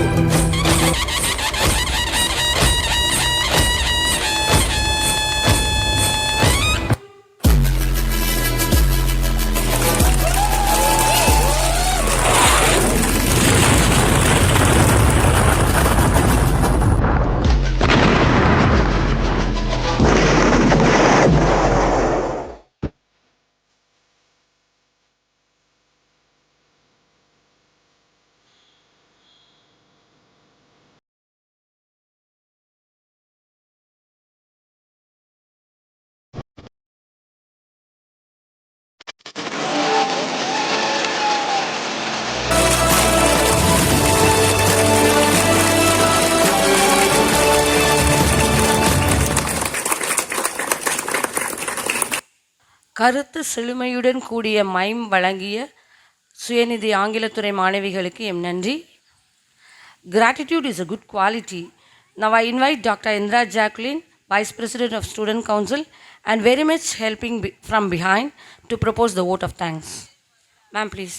கருத்து செழுமையுடன் கூடிய மைம் வழங்கிய சுயநிதி ஆங்கிலத்துறை மாணவிகளுக்கு எம் நன்றி. Gratitude is a good quality. Now I invite Dr. Indra Jacqueline, Vice President of Student Council and very much helping from behind to propose the vote of thanks. Ma'am, please.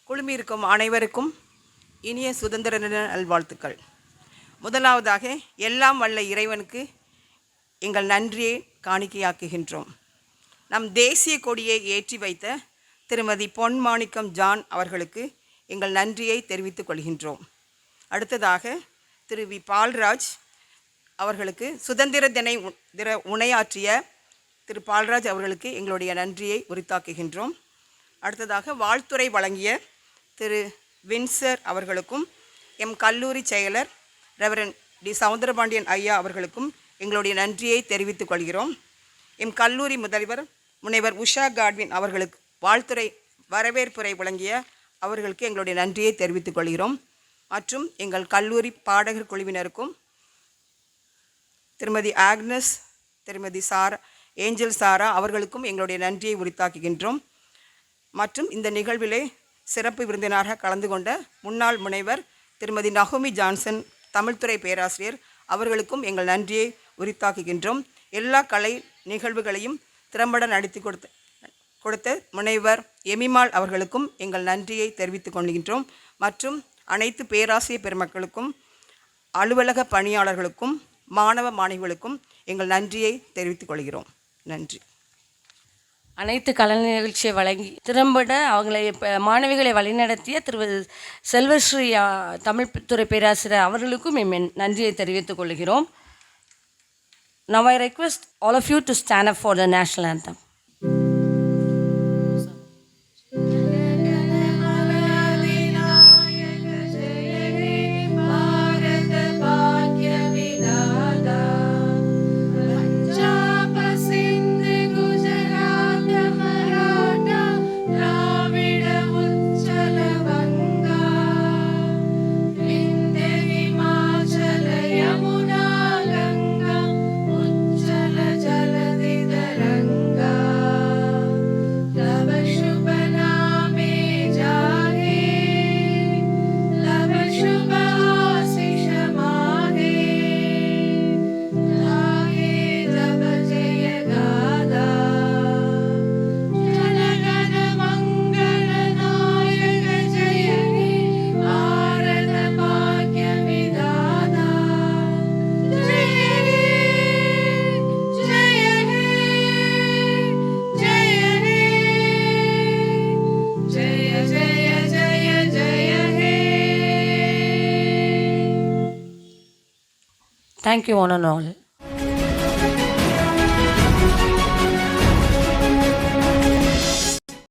குழுமியிருக்கும் அனைவருக்கும் இனிய சுதந்திர தின நல்வாழ்த்துக்கள். முதலாவதாக எல்லாம் வல்ல இறைவனுக்கு எங்கள் நன்றியை காணிக்கையாக்குகின்றோம். நம் தேசிய கொடியை ஏற்றி வைத்த திருமதி பொன்மாணிக்கம் ஜான் அவர்களுக்கு எங்கள் நன்றியை தெரிவித்துக் கொள்கின்றோம். அடுத்ததாக திரு வி பால்ராஜ் அவர்களுக்கு சுதந்திர தின உரையாற்றிய திரு பால்ராஜ் அவர்களுக்கு எங்களுடைய நன்றியை உரித்தாக்குகின்றோம். அடுத்ததாக வாழ்த்துரை வழங்கிய திரு வின்சர் அவர்களுக்கும் எம் கல்லூரி செயலர் ரெவரண்ட் டி சவுந்தரபாண்டியன் ஐயா அவர்களுக்கும் எங்களுடைய நன்றியை தெரிவித்துக் கொள்கிறோம். எம் கல்லூரி முதல்வர் முனைவர் உஷா காட்வின் அவர்களுக்கு வாழ்த்துரை வரவேற்புரை வழங்கிய அவர்களுக்கு எங்களுடைய நன்றியை தெரிவித்துக் கொள்கிறோம். மற்றும் எங்கள் கல்லூரி பாடகர் குழுவினருக்கும் திருமதி ஆக்னஸ், திருமதி சாரா, ஏஞ்சல் சாரா அவர்களுக்கும் எங்களுடைய நன்றியை உரித்தாக்குகின்றோம். மற்றும் இந்த நிகழ்விலே சிறப்பு விருந்தினராக கலந்து கொண்ட முன்னாள் முனைவர் திருமதி நகோமி ஜான்சன் தமிழ்துறை பேராசிரியர் அவர்களுக்கும் எங்கள் நன்றியை உரித்தாக்குகின்றோம். எல்லா கலை நிகழ்வுகளையும் திறம்பட நடத்தி கொடுத்த முனைவர் எமிமாள் அவர்களுக்கும் எங்கள் நன்றியை தெரிவித்துக் கொள்கின்றோம். மற்றும் அனைத்து பேராசிரியர் பெருமக்களுக்கும் அலுவலக பணியாளர்களுக்கும் மாணவ மாணவிகளுக்கும் எங்கள் நன்றியை தெரிவித்துக் கொள்கிறோம். நன்றி. அனைத்து கலை நிகழ்ச்சியை வழங்கி திறம்பட அவங்களை மாணவிகளை வழிநடத்திய திரு செல்வஸ்ரீ தமிழ் துறை பேராசிரியர் அவர்களுக்கும் என் நன்றியை தெரிவித்துக் கொள்கிறோம். Now I request all of you to stand up for the national anthem. Thank you one and all.